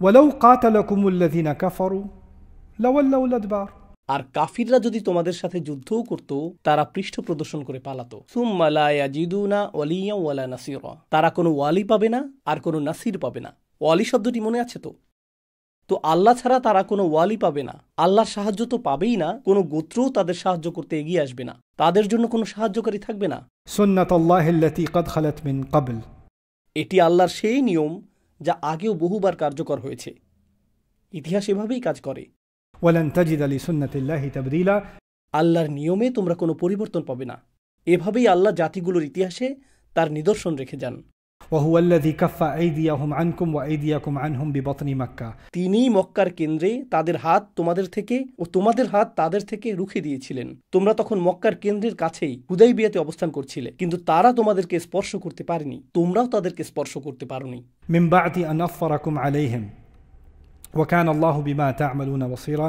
ولو قاتلكم الذين كفروا لولوا الأدبار। আর কাফিররা যদি তোমাদের সাথে যুদ্ধও করত, তারা পৃষ্ঠ প্রদর্শন করে পালাতো। সুম্মা লা ইয়াজিদুনা ওয়ালিয়া ওয়ালা নাসিরা। তারা কোনো ওয়ালি পাবে না আর কোনো নাসির পাবে না। ওয়ালি শব্দটি মনে আছে তো? তো আল্লাহ ছাড়া তারা কোনো ওয়ালি পাবে না, আল্লাহর সাহায্য তো পাবেই না, কোনো গোত্রও তাদের সাহায্য করতে এগিয়ে আসবে না, তাদের জন্য কোনো সাহায্যকারী থাকবে না। سنة الله التي قد خلت من قبل। এটি আল্লাহর সেই নিয়ম যা আগেও বহুবার কার্যকর হয়েছে। ইতিহাস এভাবেই কাজ করে। ولن تجد لسنة الله تبديلا। আল্লাহর নিয়মে তোমরা কোনো পরিবর্তন পাবে না। এভাবেই আল্লাহ জাতিগুলোর ইতিহাসে তার নিদর্শন রেখে যান। وهو الذي كف أيديهم عنكم وأيديكم عنهم ببطن مكة। তিনিই মক্কার কেন্দ্রে তাদের হাত তোমাদের থেকে ও তোমাদের হাত তাদের থেকে রুখে দিয়েছিলেন। তোমরা তখন মক্কার কেন্দ্রের কাছেই হুদাইবিয়াতে অবস্থান করছিলে, কিন্তু তারা তোমাদেরকে স্পর্শ করতে পারেনি, তোমরাও তাদেরকে স্পর্শ করতে পারোনি। من بعد أن أظفركم عليهم وكان الله بما تعملون بصيرا।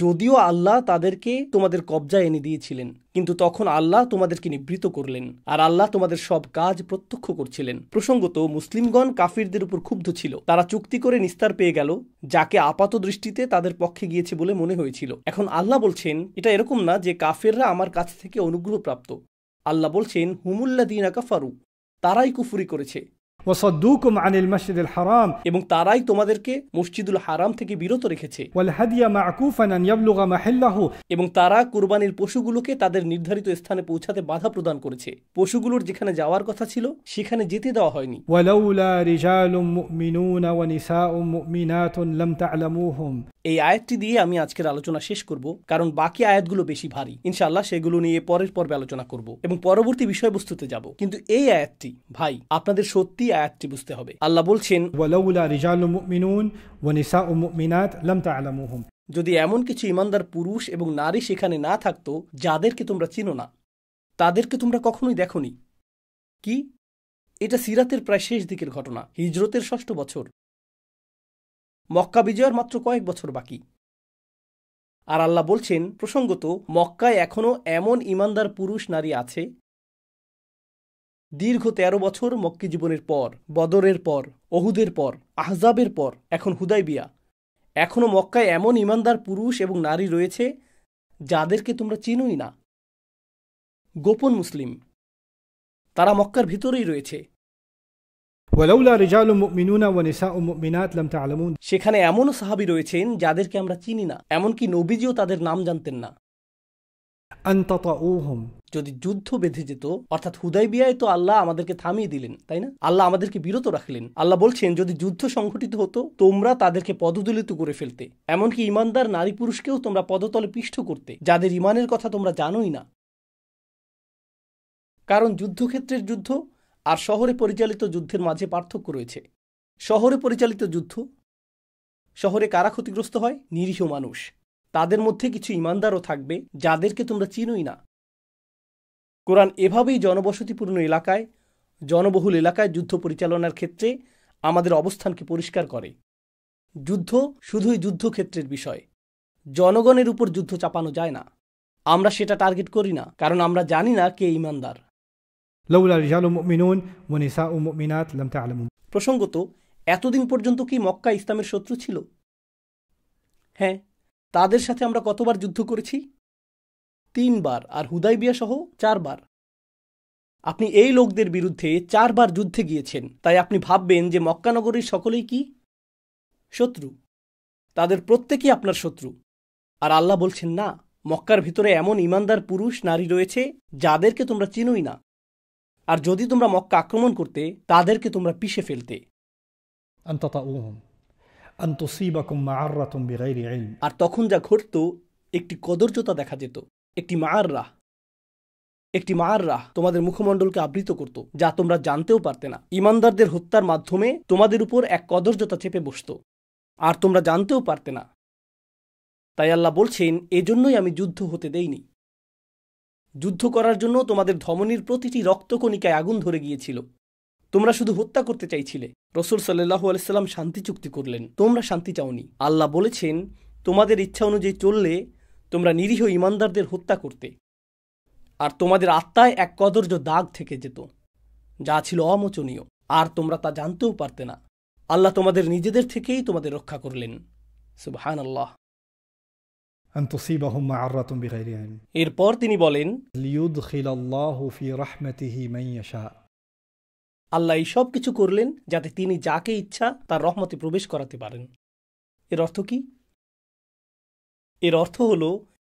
যদিও আল্লাহ তাদেরকে তোমাদের কবজায় এনে দিয়েছিলেন, কিন্তু তখন আল্লাহ তোমাদেরকে নিবৃত করলেন, আর আল্লাহ তোমাদের সব কাজ প্রত্যক্ষ করছিলেন। প্রসঙ্গত, মুসলিমগণ কাফিরদের উপর ক্ষুব্ধ ছিল। তারা চুক্তি করে নিস্তার পেয়ে গেল, যাকে আপাত দৃষ্টিতে তাদের পক্ষে গিয়েছে বলে মনে হয়েছিল। এখন আল্লাহ বলছেন, এটা এরকম না যে কাফেররা আমার কাছ থেকে অনুগ্রহ প্রাপ্ত। আল্লাহ বলছেন, হুমুল্লাযীনা কাফারু, তারাই কুফরি করেছে, وصدوكم عن المسجد الحرام এবং তারাই তোমাদেরকে মসজিদুল হারাম থেকে বিরত রেখেছে, والهدي معكوفا أن يبلغ محله। এবং তারা কুরবানির পশুগুলোকে তাদের নির্ধারিত স্থানে পৌঁছাতে বাধা প্রদান করেছে। পশুগুলোর যেখানে যাওয়ার কথা ছিল সেখানে যেতে দেওয়া হয়নি। ولولا رجال مؤمنون ونساء مؤمنات لم تعلموهم। এই আয়াতটি দিয়ে আমি আজকের আলোচনা শেষ করব, কারণ বাকি আয়াতগুলো বেশি ভারী। ইনশাআল্লাহ সেগুলো নিয়ে পরের পর্বে আলোচনা করব এবং পরবর্তী বিষয়বস্তুতে যাব। কিন্তু এই আয়াতটি, ভাই, আপনাদের সত্যি আয়াতটি বুঝতে হবে। আল্লাহ বলছেন, ولولا رجال مؤمنون ونساء مؤمنات لم تعلموهم। যদি এমন কিছু ইমানদার পুরুষ এবং নারী সেখানে না থাকতো যাদেরকে তোমরা চিনো না, তাদেরকে তোমরা কখনোই দেখোনি। কি? এটা সিরাতের প্রায় শেষ দিকের ঘটনা, হিজরতের ৬ষ্ঠ বছর। মক্কা বিজয়ের মাত্র কয়েক বছর বাকি। আর আল্লাহ বলছেন, প্রসঙ্গত, মক্কায় এখনো এমন ইমানদার পুরুষ নারী আছে। দীর্ঘ ১৩ বছর মক্কি জীবনের পর, বদরের পর, ওহুদের পর, আহজাবের পর, এখন হুদাইবিয়া, এখনো মক্কায় এমন ইমানদার পুরুষ এবং নারী রয়েছে যাদেরকে তোমরা চিনোই না। গোপন মুসলিম, তারা মক্কার ভিতরেই রয়েছে। ولولا رجال مؤمنون ونساء مؤمنات لم تعلمون। সেখানে এমনও সাহাবী রয়েছেন যাদেরকে আমরা চিনি না, এমনকি নবীজিও তাদের নাম জানতেন না। أن تطؤوهم। যদি যুদ্ধ বেঁধে যেত, অর্থাৎ হুদাইবিয়ায় তো আল্লাহ আমাদেরকে থামিয়ে দিলেন, তাই না? আল্লাহ আমাদেরকে বিরত রাখলেন। আল্লাহ বলছেন, যদি যুদ্ধ সংঘটিত হতো, তোমরা তাদেরকে পদদলিত করে ফেলতে, এমনকি ইমানদার নারী পুরুষকেও তোমরা পদতলে পিষ্ট করতে, যাদের ইমানের কথা তোমরা জানোই না। কারণ যুদ্ধক্ষেত্রের যুদ্ধ আর শহরে পরিচালিত যুদ্ধের মাঝে পার্থক্য রয়েছে। শহরে পরিচালিত যুদ্ধ, শহরে কারা ক্ষতিগ্রস্ত হয়? নিরীহ মানুষ। তাদের মধ্যে কিছু ইমানদারও থাকবে যাদেরকে তোমরা চিনোই না। কোরআন এভাবেই জনবসতিপূর্ণ এলাকায়, জনবহুল এলাকায় যুদ্ধ পরিচালনার ক্ষেত্রে আমাদের অবস্থানকে পরিষ্কার করে। যুদ্ধ শুধুই যুদ্ধক্ষেত্রের বিষয়, জনগণের উপর যুদ্ধ চাপানো যায় না। আমরা সেটা টার্গেট করি না, কারণ আমরা জানি না কে ইমানদার। لولا رجال مؤمنون ونساء مؤمنات لم تعلمون। প্রসঙ্গত, এতদিন পর্যন্ত কি মক্কা ইসলামের শত্রু ছিল? হ্যাঁ, তাদের সাথে আমরা কতবার যুদ্ধ করেছি? ৩ বার, আর হুদাইবিয়া সহ ৪ বার। আপনি এই লোকদের বিরুদ্ধে ৪ বার যুদ্ধে গিয়েছেন, তাই আপনি ভাববেন যে মক্কা নগরীর সকলেই কি শত্রু? তাদের প্রত্যেকেই আপনার শত্রু। আর আল্লাহ বলছেন, না, মক্কার ভিতরে এমন ইমানদার পুরুষ নারী রয়েছে যাদেরকে তোমরা চিনোই না। আর যদি তোমরা মক্কা আক্রমণ করতে, তাদেরকে তোমরা পিষে ফেলতে। أن تطؤوهم أن تصيبكم معرة بغير علم। আর তখন যা ঘটত, একটি কদর্যতা দেখা যেত, একটি মাআররাহ। একটি মাররাহ তোমাদের মুখমণ্ডলকে আবৃত করত, যা তোমরা জানতেও পারতে না। ঈমানদারদের হত্যার মাধ্যমে তোমাদের উপর এক কদর্যতা চেপে বসত, আর তোমরা জানতেও পারতে না। তাই আল্লাহ বলছেন, এজন্যই আমি যুদ্ধ হতে দেইনি। যুদ্ধ করার জন্য তোমাদের ধমনীর প্রতিটি রক্তকণিকায় আগুন ধরে গিয়েছিল। তোমরা শুধু হত্যা করতে চাইছিলে। রাসূল সাল্লাল্লাহু আলাইহি সাল্লাম শান্তি চুক্তি করলেন, তোমরা শান্তি চাওনি। আল্লাহ বলেছেন, তোমাদের ইচ্ছা অনুযায়ী চললে তোমরা নিরীহ ঈমানদারদের হত্যা করতে, আর তোমাদের আত্মায় এক কদর্য দাগ থেকে যেত, যা ছিল অমোচনীয়, আর তোমরা তা জানতেও পারতে না। আল্লাহ তোমাদের নিজেদের থেকেই তোমাদের রক্ষা করলেন। সুবহানাল্লাহ। أن تصيبهم معرة بغير علم এরপর তিনি বলেন, ليدخل الله في رحمته من يشاء। আল্লাহ এই সব কিছু করলেন যাতে তিনি যাকে ইচ্ছা তার রহমতে প্রবেশ করাতে পারেন। এর অর্থ কি? এর অর্থ হল,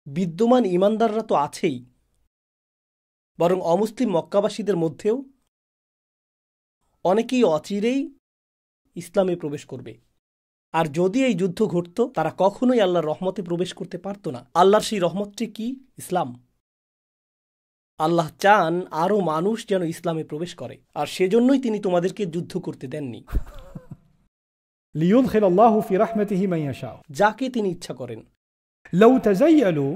বিদ্যমান ঈমানদাররা তো আছেই, বরং অমুসলিম মক্কাবাসীদের মধ্যেও অনেকেই অচিরেই ইসলামে প্রবেশ করবে। আর যদি এই যুদ্ধ ঘটত, তারা কখনোই আল্লাহর রহমতে প্রবেশ করতে পারত না। আল্লাহর সেই রহমতটি কি? ইসলাম। আল্লাহ চান আরও মানুষ যেন ইসলামে প্রবেশ করে, আর সেজন্যই তিনি তোমাদেরকে যুদ্ধ করতে দেননি। ليدخل الله في رحمته من يشاء যাকে তিনি ইচ্ছা করেন। لو تزيلوا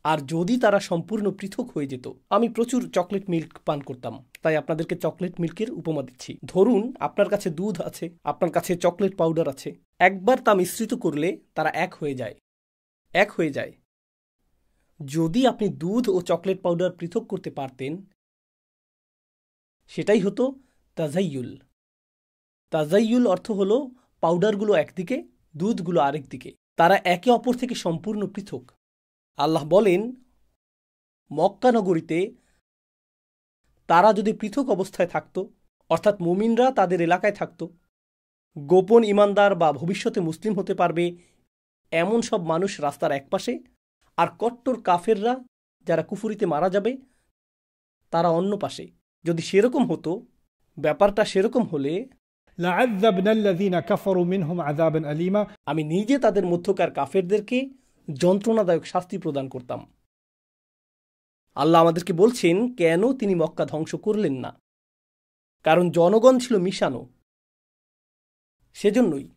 আর যদি তারা সম্পূর্ণ পৃথক হয়ে যেত। আমি প্রচুর চকলেট মিল্ক পান করতাম, তাই আপনাদেরকে চকলেট মিল্কের উপমা দিচ্ছি। ধরুন আপনার কাছে দুধ আছে, আপনার কাছে চকলেট পাউডার আছে। একবার তা মিশ্রিত করলে তারা এক হয়ে যায়। যদি আপনি দুধ ও চকলেট পাউডার পৃথক করতে পারতেন, সেটাই হতো তাজাইয়ুল। তাজাইয়ুল অর্থ হল পাউডারগুলো একদিকে, দুধগুলো আরেক দিকে, তারা একে অপর থেকে সম্পূর্ণ পৃথক। আল্লাহ বলেন, মক্কা নগরীতে তারা যদি পৃথক অবস্থায় থাকত, অর্থাৎ মুমিনরা তাদের এলাকায় থাকত, গোপন ঈমানদার বা ভবিষ্যতে মুসলিম হতে পারবে এমন সব মানুষ রাস্তার একপাশে, আর কট্টর কাফেররা যারা কুফরিতে মারা যাবে তারা অন্য পাশে। যদি সেরকম হতো, ব্যাপারটা সেরকম হলে لعذبنا الذين كفروا منهم عذابا أليما আমি নিজে তাদের মধ্যকার কাফেরদেরকে যন্ত্রণাদায়ক শাস্তি প্রদান করতাম। আল্লাহ আমাদেরকে বলছেন কেন তিনি মক্কা ধ্বংস করলেন না, কারণ জনগণ ছিল মিশানো। সেজন্যই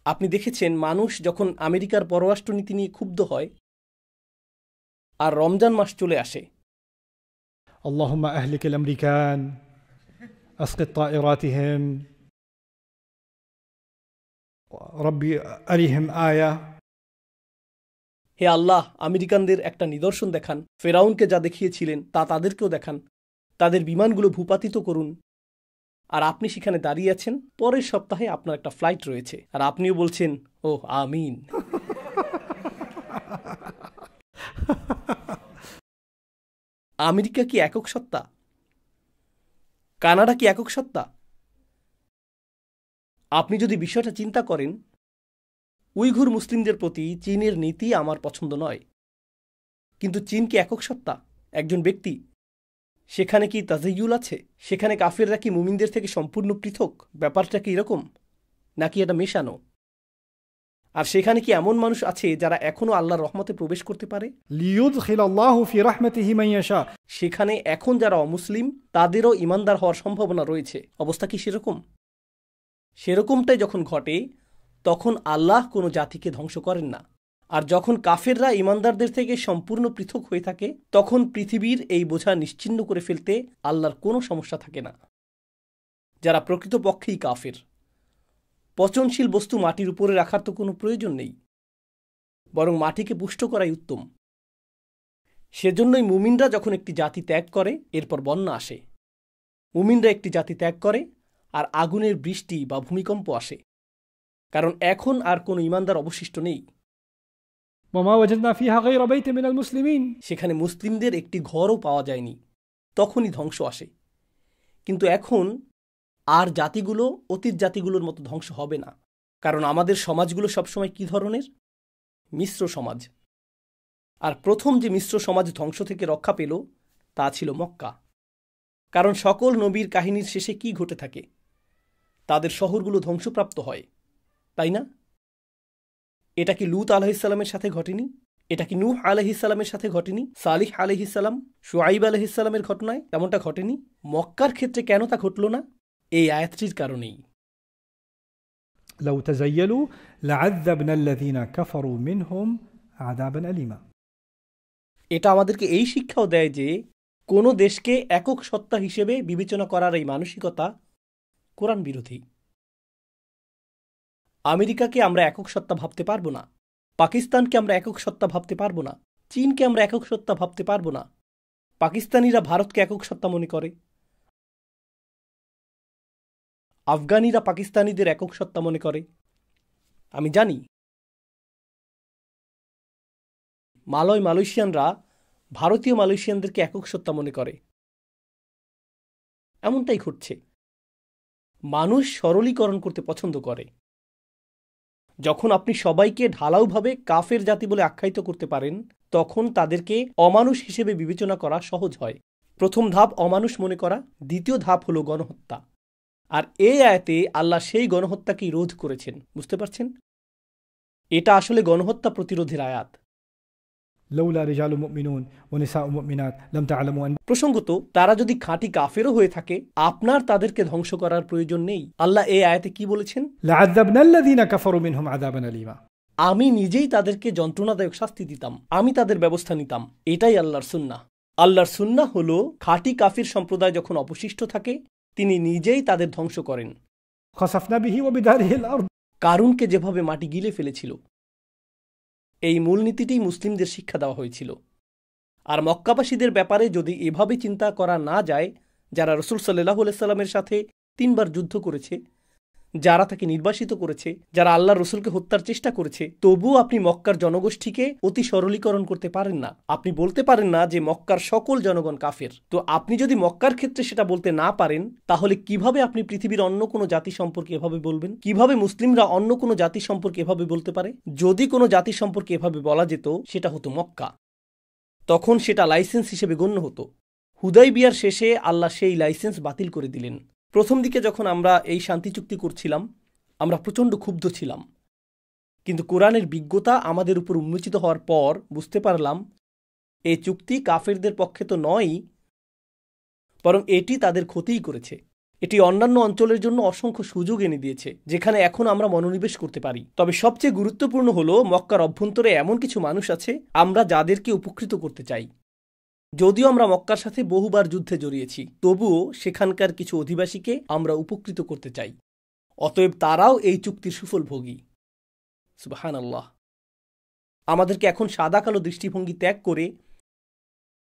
আপনি দেখেছেন, মানুষ যখন আমেরিকার পররাষ্ট্রনীতি নিয়ে ক্ষুব্ধ হয় আর রমজান মাস চলে আসে, اللهم أهلك الأمريكان أسقط طائراتهم ربي أريهم آية। হে আল্লাহ, আমেরিকানদের একটা নিদর্শন দেখান। ফেরাউনকে যা দেখিয়েছিলেন তা তাদেরকেও দেখান। তাদের বিমানগুলো ভূপাতিত করুন। আর আপনি সেখানে দাঁড়িয়ে আছেন, পরের সপ্তাহে আপনার একটা ফ্লাইট রয়েছে, আর আপনিও বলছেন, ও আমিন। আমেরিকা কি একক সত্তা? কানাডা কি একক সত্তা? আপনি যদি বিষয়টা চিন্তা করেন, উইঘুর মুসলিমদের প্রতি চীনের নীতি আমার পছন্দ নয়, কিন্তু চীন কি একক সত্তা, একজন ব্যক্তি? সেখানে কি তাজাইয়ুল আছে? সেখানে কাফেররা কি মুমিনদের থেকে সম্পূর্ণ পৃথক? ব্যাপারটা কি এরকম, নাকি এটা মেশানো? আর সেখানে কি এমন মানুষ আছে যারা এখনো আল্লাহর রহমতে প্রবেশ করতে পারে? ليدخل الله في رحمته من يشاء সেখানে এখন যারা অমুসলিম তাদেরও ঈমানদার হওয়ার সম্ভাবনা রয়েছে। অবস্থা কি সেরকম? সেরকমটাই যখন ঘটে, তখন আল্লাহ কোনো জাতিকে ধ্বংস করেন না। আর যখন কাফেররা ঈমানদারদের থেকে সম্পূর্ণ পৃথক হয়ে থাকে, তখন পৃথিবীর এই বোঝা নিশ্চিহ্ন করে ফেলতে আল্লাহর কোনো সমস্যা থাকে না। যারা প্রকৃতপক্ষেই কাফের, পচনশীল বস্তু মাটির উপরে রাখার তো কোনো প্রয়োজন নেই, বরং মাটিকে পুষ্ট করাই উত্তম। সেজন্যই মুমিনরা যখন একটি জাতি ত্যাগ করে, এরপর বন্যা আসে। মুমিনরা একটি জাতি ত্যাগ করে আর আগুনের বৃষ্টি বা ভূমিকম্প আসে, কারণ এখন আর কোনো ঈমানদার অবশিষ্ট নেই। وما وجدنا فيها غير بيت من المسلمين সেখানে মুসলিমদের একটি ঘরও পাওয়া যায়নি, তখনই ধ্বংস আসে। কিন্তু এখন আর জাতিগুলো অতীত জাতিগুলোর মতো ধ্বংস হবে না, কারণ আমাদের সমাজগুলো সবসময় কি ধরনের? মিশ্র সমাজ। আর প্রথম যে মিশ্র সমাজ ধ্বংস থেকে রক্ষা পেল তা ছিল মক্কা। কারণ সকল নবীর কাহিনীর শেষে কি ঘটে থাকে? তাদের শহরগুলো ধ্বংসপ্রাপ্ত হয়, তাই না? এটা কি লূত আলাইহিস সালামের সাথে ঘটেনি? এটা কি নূহ আলাইহিসসালামের সাথে ঘটেনি? সালিহ আলাইহিসসালাম, শুআইব আলাইহিসসালামের ঘটনায় তেমনটা ঘটেনি? মক্কার ক্ষেত্রে কেন তা ঘটল না? এই আয়াতটির কারণেই। لو تزيلوا لعذبنا الذين كفروا منهم عذابا أليما। এটা আমাদেরকে এই শিক্ষাও দেয় যে কোনো দেশকে একক সত্তা হিসেবে বিবেচনা করার এই মানসিকতা কোরআন বিরোধী। আমেরিকাকে আমরা একক সত্তা ভাবতে পারবো না, পাকিস্তানকে আমরা একক সত্তা ভাবতে পারবো না, চীনকে আমরা একক সত্তা ভাবতে পারবো না। পাকিস্তানিরা ভারতকে একক সত্তা মনে করে, আফগানিরা পাকিস্তানিদের একক সত্তা মনে করে। আমি জানি মালয়েশিয়ানরা ভারতীয় মালয়েশিয়ানদেরকে একক সত্তা মনে করে। এমনটাই ঘটছে। মানুষ সরলীকরণ করতে পছন্দ করে। যখন আপনি সবাইকে ঢালাওভাবে কাফের জাতি বলে আখ্যায়িত করতে পারেন, তখন তাদেরকে অমানুষ হিসেবে বিবেচনা করা সহজ হয়। প্রথম ধাপ অমানুষ মনে করা, দ্বিতীয় ধাপ হলো গণহত্যা। আর এই আয়াতে আল্লাহ সেই গণহত্যাকেই রোধ করেছেন। বুঝতে পারছেন? এটা আসলে গণহত্যা প্রতিরোধের আয়াত। لولا رجال مؤمنون ونساء مؤمنات لم تعلموا أن প্রসঙ্গত, তারা যদি খাঁটি কাফেরও হয়ে থাকে, আপনার তাদেরকে ধ্বংস করার প্রয়োজন নেই। আল্লাহ এই আয়াতে কি বলেছেন? لعذبنا الذين كفروا منهم عذابا أليما। আমি নিজেই তাদেরকে যন্ত্রণাদায়ক শাস্তি দিতাম, আমি তাদের ব্যবস্থা নিতাম। এটাই আল্লাহর সুন্নাহ। আল্লাহর সুন্নাহ হলো খাঁটি কাফির সম্প্রদায় যখন অবশিষ্ট থাকে, তিনি নিজেই তাদের ধ্বংস করেন। خسفنا به وبداره الأرض। কারুনকে যেভাবে মাটি গিলে ফেলেছিল, এই মূলনীতিটিই মুসলিমদের শিক্ষা দেওয়া হয়েছিল। আর মক্কাবাসীদের ব্যাপারে যদি এভাবে চিন্তা করা না যায়, যারা রাসূল সাল্লাল্লাহু আলাইহি সাল্লামের সাথে 3 বার যুদ্ধ করেছে, যারা তাকে নির্বাসিত করেছে, যারা আল্লাহর রাসূলকে হত্যার চেষ্টা করেছে, তবুও আপনি মক্কার জনগোষ্ঠীকে অতি সরলীকরণ করতে পারেন না। আপনি বলতে পারেন না যে মক্কার সকল জনগণ কাফের। তো আপনি যদি মক্কার ক্ষেত্রে সেটা বলতে না পারেন, তাহলে কিভাবে আপনি পৃথিবীর অন্য কোনো জাতি সম্পর্কে এভাবে বলবেন? কিভাবে মুসলিমরা অন্য কোনো জাতি সম্পর্কে এভাবে বলতে পারে? যদি কোনো জাতি সম্পর্কে এভাবে বলা যেত, সেটা হতো মক্কা। তখন সেটা লাইসেন্স হিসেবে গণ্য হতো। হুদাইবিয়ার শেষে আল্লাহ সেই লাইসেন্স বাতিল করে দিলেন। প্রথম দিকে যখন আমরা এই শান্তি চুক্তি করছিলাম, আমরা প্রচণ্ড ক্ষুব্ধ ছিলাম। কিন্তু কোরআনের বিজ্ঞতা আমাদের উপর উন্মোচিত হওয়ার পর বুঝতে পারলাম, এই চুক্তি কাফেরদের পক্ষে তো নয়ই, বরং এটি তাদের ক্ষতিই করেছে। এটি অন্যান্য অঞ্চলের জন্য অসংখ্য সুযোগ এনে দিয়েছে, যেখানে এখন আমরা মনোনিবেশ করতে পারি। তবে সবচেয়ে গুরুত্বপূর্ণ হলো, মক্কার অভ্যন্তরে এমন কিছু মানুষ আছে আমরা যাদেরকে উপকৃত করতে চাই। যদিও আমরা মক্কার সাথে বহুবার যুদ্ধে জড়িয়েছি, তবুও সেখানকার কিছু অধিবাসীকে আমরা উপকৃত করতে চাই। অতএব তারাও এই চুক্তির সুফল ভোগী। সুবহানাল্লাহ। আমাদেরকে এখন সাদা কালো দৃষ্টিভঙ্গি ত্যাগ করে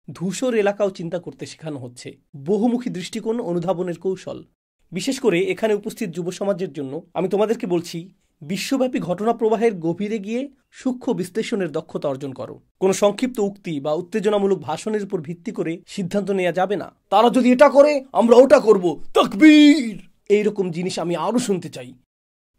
ধূসর এলাকাও চিন্তা করতে শেখানো হচ্ছে। বহুমুখী দৃষ্টিকোণ অনুধাবনের কৌশল। বিশেষ করে এখানে উপস্থিত যুব সমাজের জন্য আমি তোমাদেরকে বলছি, বিশ্বব্যাপী ঘটনা প্রবাহের গভীরে গিয়ে সূক্ষ্ম বিশ্লেষণের দক্ষতা অর্জন করো। কোনো সংক্ষিপ্ত উক্তি বা উত্তেজনামূলক ভাষণের উপর ভিত্তি করে সিদ্ধান্ত নেওয়া যাবে না। তারা যদি এটা করে, আমরা ওটা করব, তাকবীর। এইরকম জিনিস আমি আরো শুনতে চাই।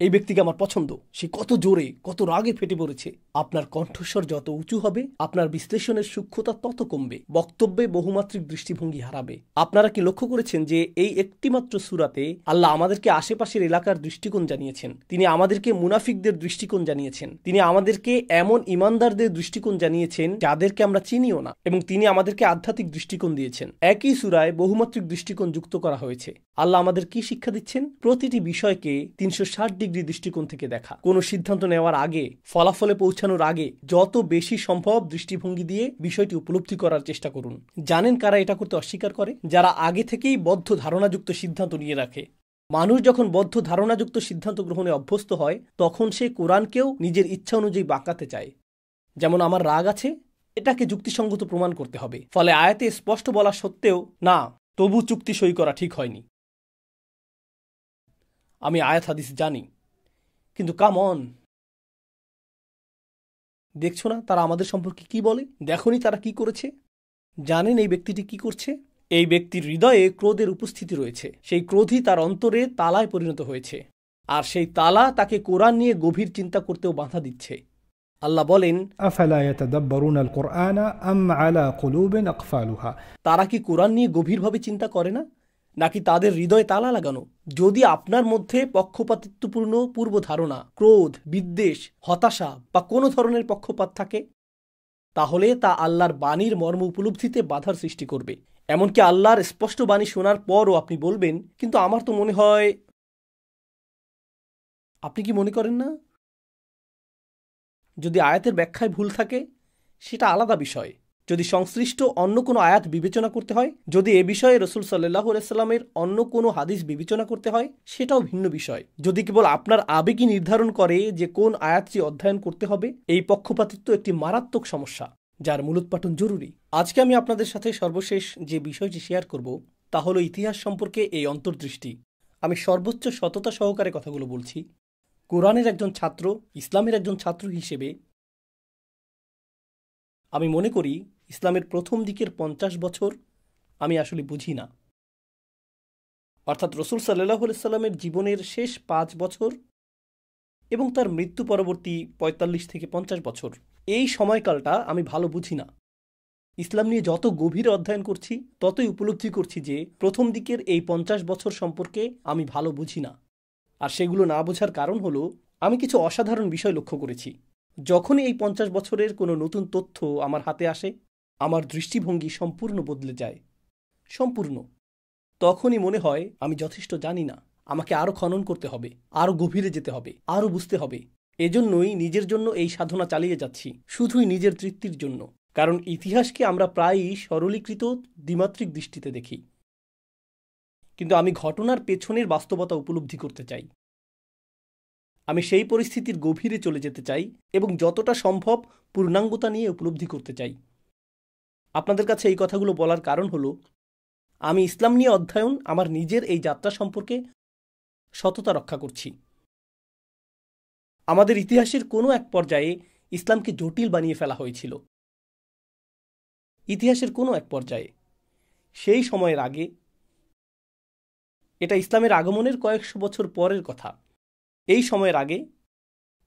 এই ব্যক্তিকে আমার পছন্দ, সে কত জোরে, কত রাগে ফেটে পড়েছে। আপনার কণ্ঠস্বর যত উঁচু হবে, আপনার বিশ্লেষণের সূক্ষ্মতা তত কমবে, বক্তব্যে বহুমাত্রিক দৃষ্টিভঙ্গি হারাবে। আপনারা কি লক্ষ্য করেছেন যে এই একটিমাত্র সূরাতে আল্লাহ আমাদেরকে আশেপাশের এলাকার দৃষ্টিকোণ জানিয়েছেন, তিনি আমাদেরকে মুনাফিকদের দৃষ্টিকোণ জানিয়েছেন, তিনি আমাদেরকে এমন ইমানদারদের দৃষ্টিকোণ জানিয়েছেন যাদেরকে আমরা চিনিও না, এবং তিনি আমাদেরকে আধ্যাত্মিক দৃষ্টিকোণ দিয়েছেন। একই সূরায় বহুমাত্রিক দৃষ্টিকোণ যুক্ত করা হয়েছে। আল্লাহ আমাদের কি শিক্ষা দিচ্ছেন? প্রতিটি বিষয়কে 360 ডিগ্রি দৃষ্টিকোণ থেকে দেখা। কোনো সিদ্ধান্ত নেওয়ার আগে, ফলাফলে পৌঁছানোর আগে যত বেশি সম্ভব দৃষ্টিভঙ্গি দিয়ে বিষয়টি উপলব্ধি করার চেষ্টা করুন। জানেন কারা এটা করতে অস্বীকার করে? যারা আগে থেকেই বদ্ধ ধারণাযুক্ত সিদ্ধান্ত নিয়ে রাখে। মানুষ যখন বদ্ধ ধারণাযুক্ত সিদ্ধান্ত গ্রহণে অভ্যস্ত হয়, তখন সে কোরআনকেও নিজের ইচ্ছা অনুযায়ী বাঁকাতে চায়। যেমন আমার রাগ আছে, এটাকে যুক্তিসঙ্গত প্রমাণ করতে হবে। ফলে আয়াতে স্পষ্ট বলা সত্ত্বেও না, তবু চুক্তি সই করা ঠিক হয়নি। আমি আয়াত হাদিস জানি, কিন্তু কাম অন, দেখছো না তারা আমাদের সম্পর্কে কি বলে? দেখোনি তারা কি করেছে? জানেন এই ব্যক্তিটি কি করছে? এই ব্যক্তির হৃদয়ে ক্রোধের উপস্থিতি রয়েছে। সেই ক্রোধই তার অন্তরে তালায় পরিণত হয়েছে, আর সেই তালা তাকে কোরআন নিয়ে গভীর চিন্তা করতেও বাধা দিচ্ছে। আল্লাহ বলেন, আফালা ইয়াতাদাব্বারুনা আল কুরআন আম আলা কুলুবিন আকফালুহা। তারা কি কোরআন নিয়ে গভীরভাবে চিন্তা করে না, নাকি তাদের হৃদয়ে তালা লাগানো? যদি আপনার মধ্যে পক্ষপাতিত্বপূর্ণ পূর্ব ধারণা, ক্রোধ, বিদ্বেষ, হতাশা বা কোনো ধরনের পক্ষপাত থাকে, তাহলে তা আল্লাহর বাণীর মর্ম উপলব্ধিতে বাধার সৃষ্টি করবে। এমনকি আল্লাহর স্পষ্ট বাণী শোনার পরও আপনি বলবেন, কিন্তু আমার তো মনে হয়। আপনি কি মনে করেন না? যদি আয়াতের ব্যাখ্যায় ভুল থাকে সেটা আলাদা বিষয়। যদি সংশ্লিষ্ট অন্য কোনো আয়াত বিবেচনা করতে হয়, যদি এ বিষয়ে রাসূল সাল্লাল্লাহু আলাইহি সাল্লামের অন্য কোনো হাদিস বিবেচনা করতে হয়, সেটাও ভিন্ন বিষয়। যদি কেবল আপনার আবেগই নির্ধারণ করে যে কোন আয়াতটি অধ্যয়ন করতে হবে, এই পক্ষপাতিত্ব একটি মারাত্মক সমস্যা, যার মূলোৎপাটন জরুরি। আজকে আমি আপনাদের সাথে সর্বশেষ যে বিষয়টি শেয়ার করব তা হলো ইতিহাস সম্পর্কে এই অন্তর্দৃষ্টি। আমি সর্বোচ্চ সততা সহকারে কথাগুলো বলছি। কোরআনের একজন ছাত্র, ইসলামের একজন ছাত্র হিসেবে আমি মনে করি ইসলামের প্রথম দিকের 50 বছর আমি আসলে বুঝি না, অর্থাৎ রাসূল সাল্লাল্লাহু আলাইহি সাল্লামের জীবনের শেষ 5 বছর এবং তার মৃত্যু পরবর্তী 45 থেকে 50 বছর, এই সময়কালটা আমি ভালো বুঝি না। ইসলাম নিয়ে যত গভীরে অধ্যয়ন করছি ততই উপলব্ধি করছি যে প্রথম দিকের এই 50 বছর সম্পর্কে আমি ভালো বুঝি না। আর সেগুলো না বোঝার কারণ হলো আমি কিছু অসাধারণ বিষয় লক্ষ্য করেছি। যখনই এই 50 বছরের কোনো নতুন তথ্য আমার হাতে আসে, আমার দৃষ্টিভঙ্গি সম্পূর্ণ বদলে যায়, সম্পূর্ণ। তখনই মনে হয় আমি যথেষ্ট জানি না, আমাকে আরও খনন করতে হবে, আরও গভীরে যেতে হবে, আরও বুঝতে হবে। এজন্যই নিজের জন্য এই সাধনা চালিয়ে যাচ্ছি, শুধুই নিজের তৃপ্তির জন্য। কারণ ইতিহাসকে আমরা প্রায়ই সরলীকৃত দ্বিমাত্রিক দৃষ্টিতে দেখি, কিন্তু আমি ঘটনার পেছনের বাস্তবতা উপলব্ধি করতে চাই। আমি সেই পরিস্থিতির গভীরে চলে যেতে চাই এবং যতটা সম্ভব পূর্ণাঙ্গতা নিয়ে উপলব্ধি করতে চাই। আপনাদের কাছে এই কথাগুলো বলার কারণ হলো আমি ইসলাম নিয়ে অধ্যয়ন, আমার নিজের এই যাত্রা সম্পর্কে সততা রক্ষা করছি। আমাদের ইতিহাসের কোনো এক পর্যায়ে ইসলামকে জটিল বানিয়ে ফেলা হয়েছিল। ইতিহাসের কোনো এক পর্যায়ে, সেই সময়ের আগে, এটা ইসলামের আগমনের কয়েকশো বছর পরের কথা, এই সময়ের আগে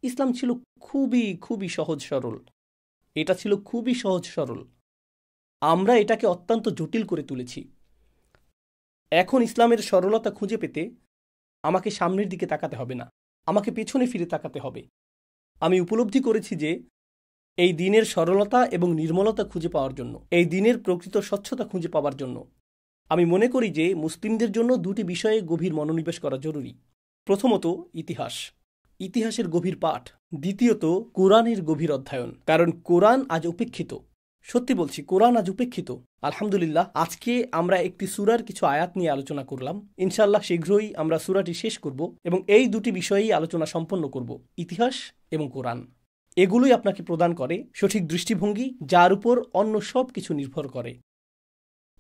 ইসলাম ছিল খুবই খুবই সহজ সরল। এটা ছিল খুবই সহজ সরল। আমরা এটাকে অত্যন্ত জটিল করে তুলেছি। এখন ইসলামের সরলতা খুঁজে পেতে আমাকে সামনের দিকে তাকাতে হবে না, আমাকে পেছনে ফিরে তাকাতে হবে। আমি উপলব্ধি করেছি যে এই দিনের সরলতা এবং নির্মলতা খুঁজে পাওয়ার জন্য, এই দিনের প্রকৃত স্বচ্ছতা খুঁজে পাওয়ার জন্য আমি মনে করি যে মুসলিমদের জন্য দুটি বিষয়ে গভীর মনোনিবেশ করা জরুরি। প্রথমত ইতিহাস, ইতিহাসের গভীর পাঠ। দ্বিতীয়ত কোরআনের গভীর অধ্যয়ন, কারণ কোরআন আজ উপেক্ষিত। সত্যি বলছি, কোরআন আজ উপেক্ষিত। আলহামদুলিল্লাহ, আজকে আমরা একটি সূরার কিছু আয়াত নিয়ে আলোচনা করলাম। ইনশাআল্লাহ শীঘ্রই আমরা সূরাটি শেষ করব এবং এই দুটি বিষয়েই আলোচনা সম্পন্ন করব, ইতিহাস এবং কোরআন। এগুলোই আপনাকে প্রদান করে সঠিক দৃষ্টিভঙ্গি, যার উপর অন্য সব কিছু নির্ভর করে,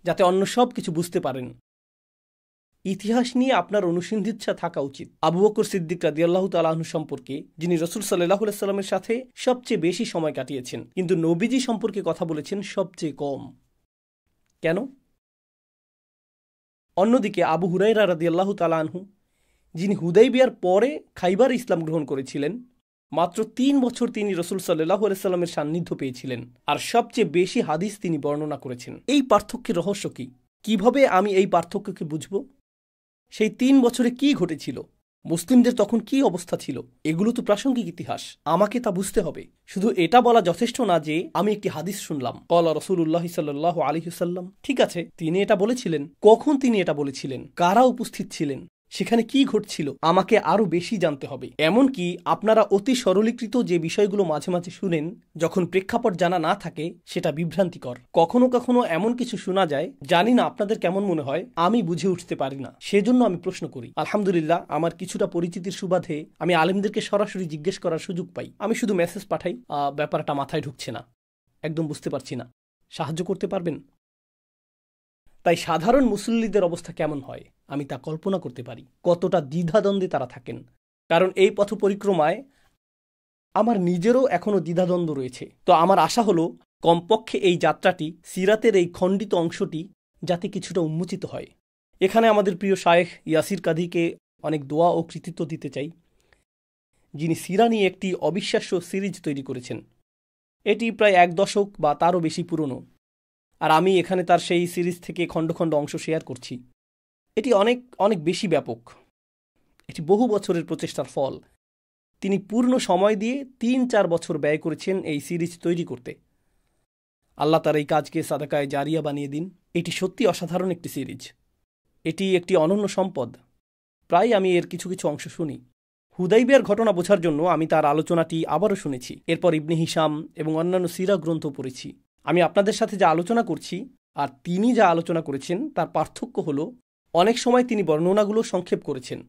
যাতে অন্য সব কিছু বুঝতে পারেন। ইতিহাস নিয়ে আপনার অনুসন্ধিৎসা থাকা উচিত। আবু বকর সিদ্দিক রাদিয়াল্লাহু তাআলা আনহু সম্পর্কে, যিনি রাসূল সাল্লাল্লাহু আলাইহি সাল্লামের সাথে সবচেয়ে বেশি সময় কাটিয়েছেন, কিন্তু নবীজি সম্পর্কে কথা বলেছেন সবচেয়ে কম। কেন? অন্যদিকে আবু হুরায়রা রাদিয়াল্লাহু তাআলা আনহু, যিনি হুদাইবিয়ার পরে খাইবার ইসলাম গ্রহণ করেছিলেন, মাত্র 3 বছর তিনি রাসূল সাল্লাল্লাহু আলাইহি সাল্লামের সান্নিধ্য পেয়েছিলেন, আর সবচেয়ে বেশি হাদিস তিনি বর্ণনা করেছেন। এই পার্থক্যের রহস্য কি? কিভাবে আমি এই পার্থক্যকে বুঝব? সেই 3 বছরে কি ঘটেছিল? মুসলিমদের তখন কি অবস্থা ছিল? এগুলো তো প্রাসঙ্গিক ইতিহাস, আমাকে তা বুঝতে হবে। শুধু এটা বলা যথেষ্ট না যে আমি একটি হাদিস শুনলাম, ক্বালা রাসূলুল্লাহ সাল্লাল্লাহু আলাইহি ওয়াসাল্লাম। ঠিক আছে, তিনি এটা বলেছিলেন, কখন তিনি এটা বলেছিলেন, কারা উপস্থিত ছিলেন, সেখানে কি ঘটছিল, আমাকে আরো বেশি জানতে হবে। এমনকি আপনারা অতি সরলীকৃত যে বিষয়গুলো মাঝে মাঝে শুনেন, যখন প্রেক্ষাপট জানা না থাকে, সেটা বিভ্রান্তিকর। কখনো কখনো এমন কিছু শোনা যায়, জানি না আপনাদের কেমন মনে হয়, আমি বুঝে উঠতে পারি না, সেজন্য আমি প্রশ্ন করি। আলহামদুলিল্লাহ, আমার কিছুটা পরিচিতির সুবাদে আমি আলেমদেরকে সরাসরি জিজ্ঞেস করার সুযোগ পাই। আমি শুধু মেসেজ পাঠাই, ব্যাপারটা মাথায় ঢুকছে না, একদম বুঝতে পারছি না, সাহায্য করতে পারবেন? তাই সাধারণ মুসল্লিদের অবস্থা কেমন হয় আমি তা কল্পনা করতে পারি, কতটা দ্বিধাদ্বন্দ্বে তারা থাকেন। কারণ এই পথ পরিক্রমায় আমার নিজেরও এখনো দ্বিধাদ্বন্দ্ব রয়েছে। তো আমার আশা হলো কমপক্ষে এই যাত্রাটি, সিরাতের এই খণ্ডিত অংশটি যাতে কিছুটা উন্মোচিত হয়। এখানে আমাদের প্রিয় শায়েখ ইয়াসির কাদিকে অনেক দোয়া ও কৃতিত্ব দিতে চাই, যিনি সিরা নিয়ে একটি অবিশ্বাস্য সিরিজ তৈরি করেছেন। এটি প্রায় 1 দশক বা তারও বেশি পুরনো, আর আমি এখানে তার সেই সিরিজ থেকে খণ্ড খণ্ড অংশ শেয়ার করছি। এটি অনেক অনেক বেশি ব্যাপক, এটি বহু বছরের প্রচেষ্টার ফল। তিনি পূর্ণ সময় দিয়ে 3-4 বছর ব্যয় করেছেন এই সিরিজ তৈরি করতে। আল্লাহ তার এই কাজকে সাদাকায়ে জারিয়া বানিয়ে দিন। এটি সত্যি অসাধারণ একটি সিরিজ। এটি একটি অনন্য সম্পদ। প্রায় আমি এর কিছু কিছু অংশ শুনি। হুদাইবিয়ার ঘটনা বোঝার জন্য আমি তার আলোচনাটি আবারও শুনেছি। এরপর ইবনে হিশাম এবং অন্যান্য সিরা গ্রন্থ পড়েছি। আমি আপনাদের সাথে যা আলোচনা করছি আর তিনি যা আলোচনা করেছেন তার পার্থক্য হল অনেক সময় তিনি বর্ণনাগুলো সংক্ষেপ করেছেন,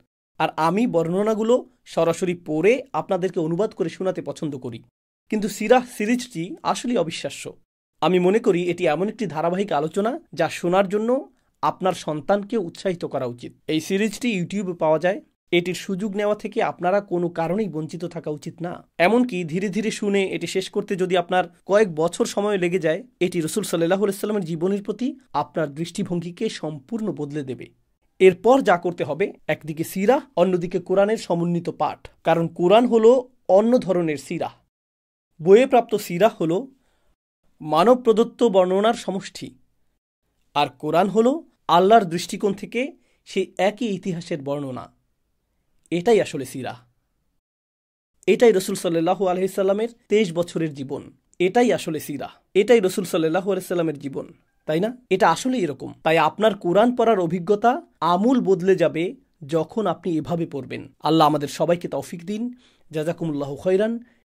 আর আমি বর্ণনাগুলো সরাসরি পড়ে আপনাদেরকে অনুবাদ করে শোনাতে পছন্দ করি। কিন্তু সিরাহ সিরিজটি আসলে অবিশ্বাস্য। আমি মনে করি এটি এমন একটি ধারাবাহিক আলোচনা যা শোনার জন্য আপনার সন্তানকে উৎসাহিত করা উচিত। এই সিরিজটি ইউটিউবে পাওয়া যায়। এটির সুযোগ নেওয়া থেকে আপনারা কোনো কারণেই বঞ্চিত থাকা উচিত না। এমনকি ধীরে ধীরে শুনে এটি শেষ করতে যদি আপনার কয়েক বছর সময় লেগে যায়, এটি রাসূল সাল্লাল্লাহু আলাইহি ওয়াসাল্লামের জীবনের প্রতি আপনার দৃষ্টিভঙ্গিকে সম্পূর্ণ বদলে দেবে। এরপর যা করতে হবে, একদিকে সিরাহ, অন্যদিকে কোরআনের সমন্বিত পাঠ। কারণ কোরআন হলো অন্য ধরনের সিরাহ। বইয়ে প্রাপ্ত সিরাহ হল মানব প্রদত্ত বর্ণনার সমষ্টি, আর কোরআন হল আল্লাহর দৃষ্টিকোণ থেকে সেই একই ইতিহাসের বর্ণনা। এটাই আসলে সিরাহ। এটাই রাসূল সাল্লাল্লাহু আলাইহি সাল্লামের 23 বছরের জীবন। এটাই আসলে সিরাহ। এটাই রাসূল সাল্লাল্লাহু আলাইহি সাল্লামের জীবন, তাই না? এটা আসলে এরকম। তাই আপনার কোরআন পড়ার অভিজ্ঞতা আমূল বদলে যাবে যখন আপনি এভাবে পড়বেন। আল্লাহ আমাদের সবাইকে তৌফিক দিন। জাযাকুমুল্লাহু খাইরান।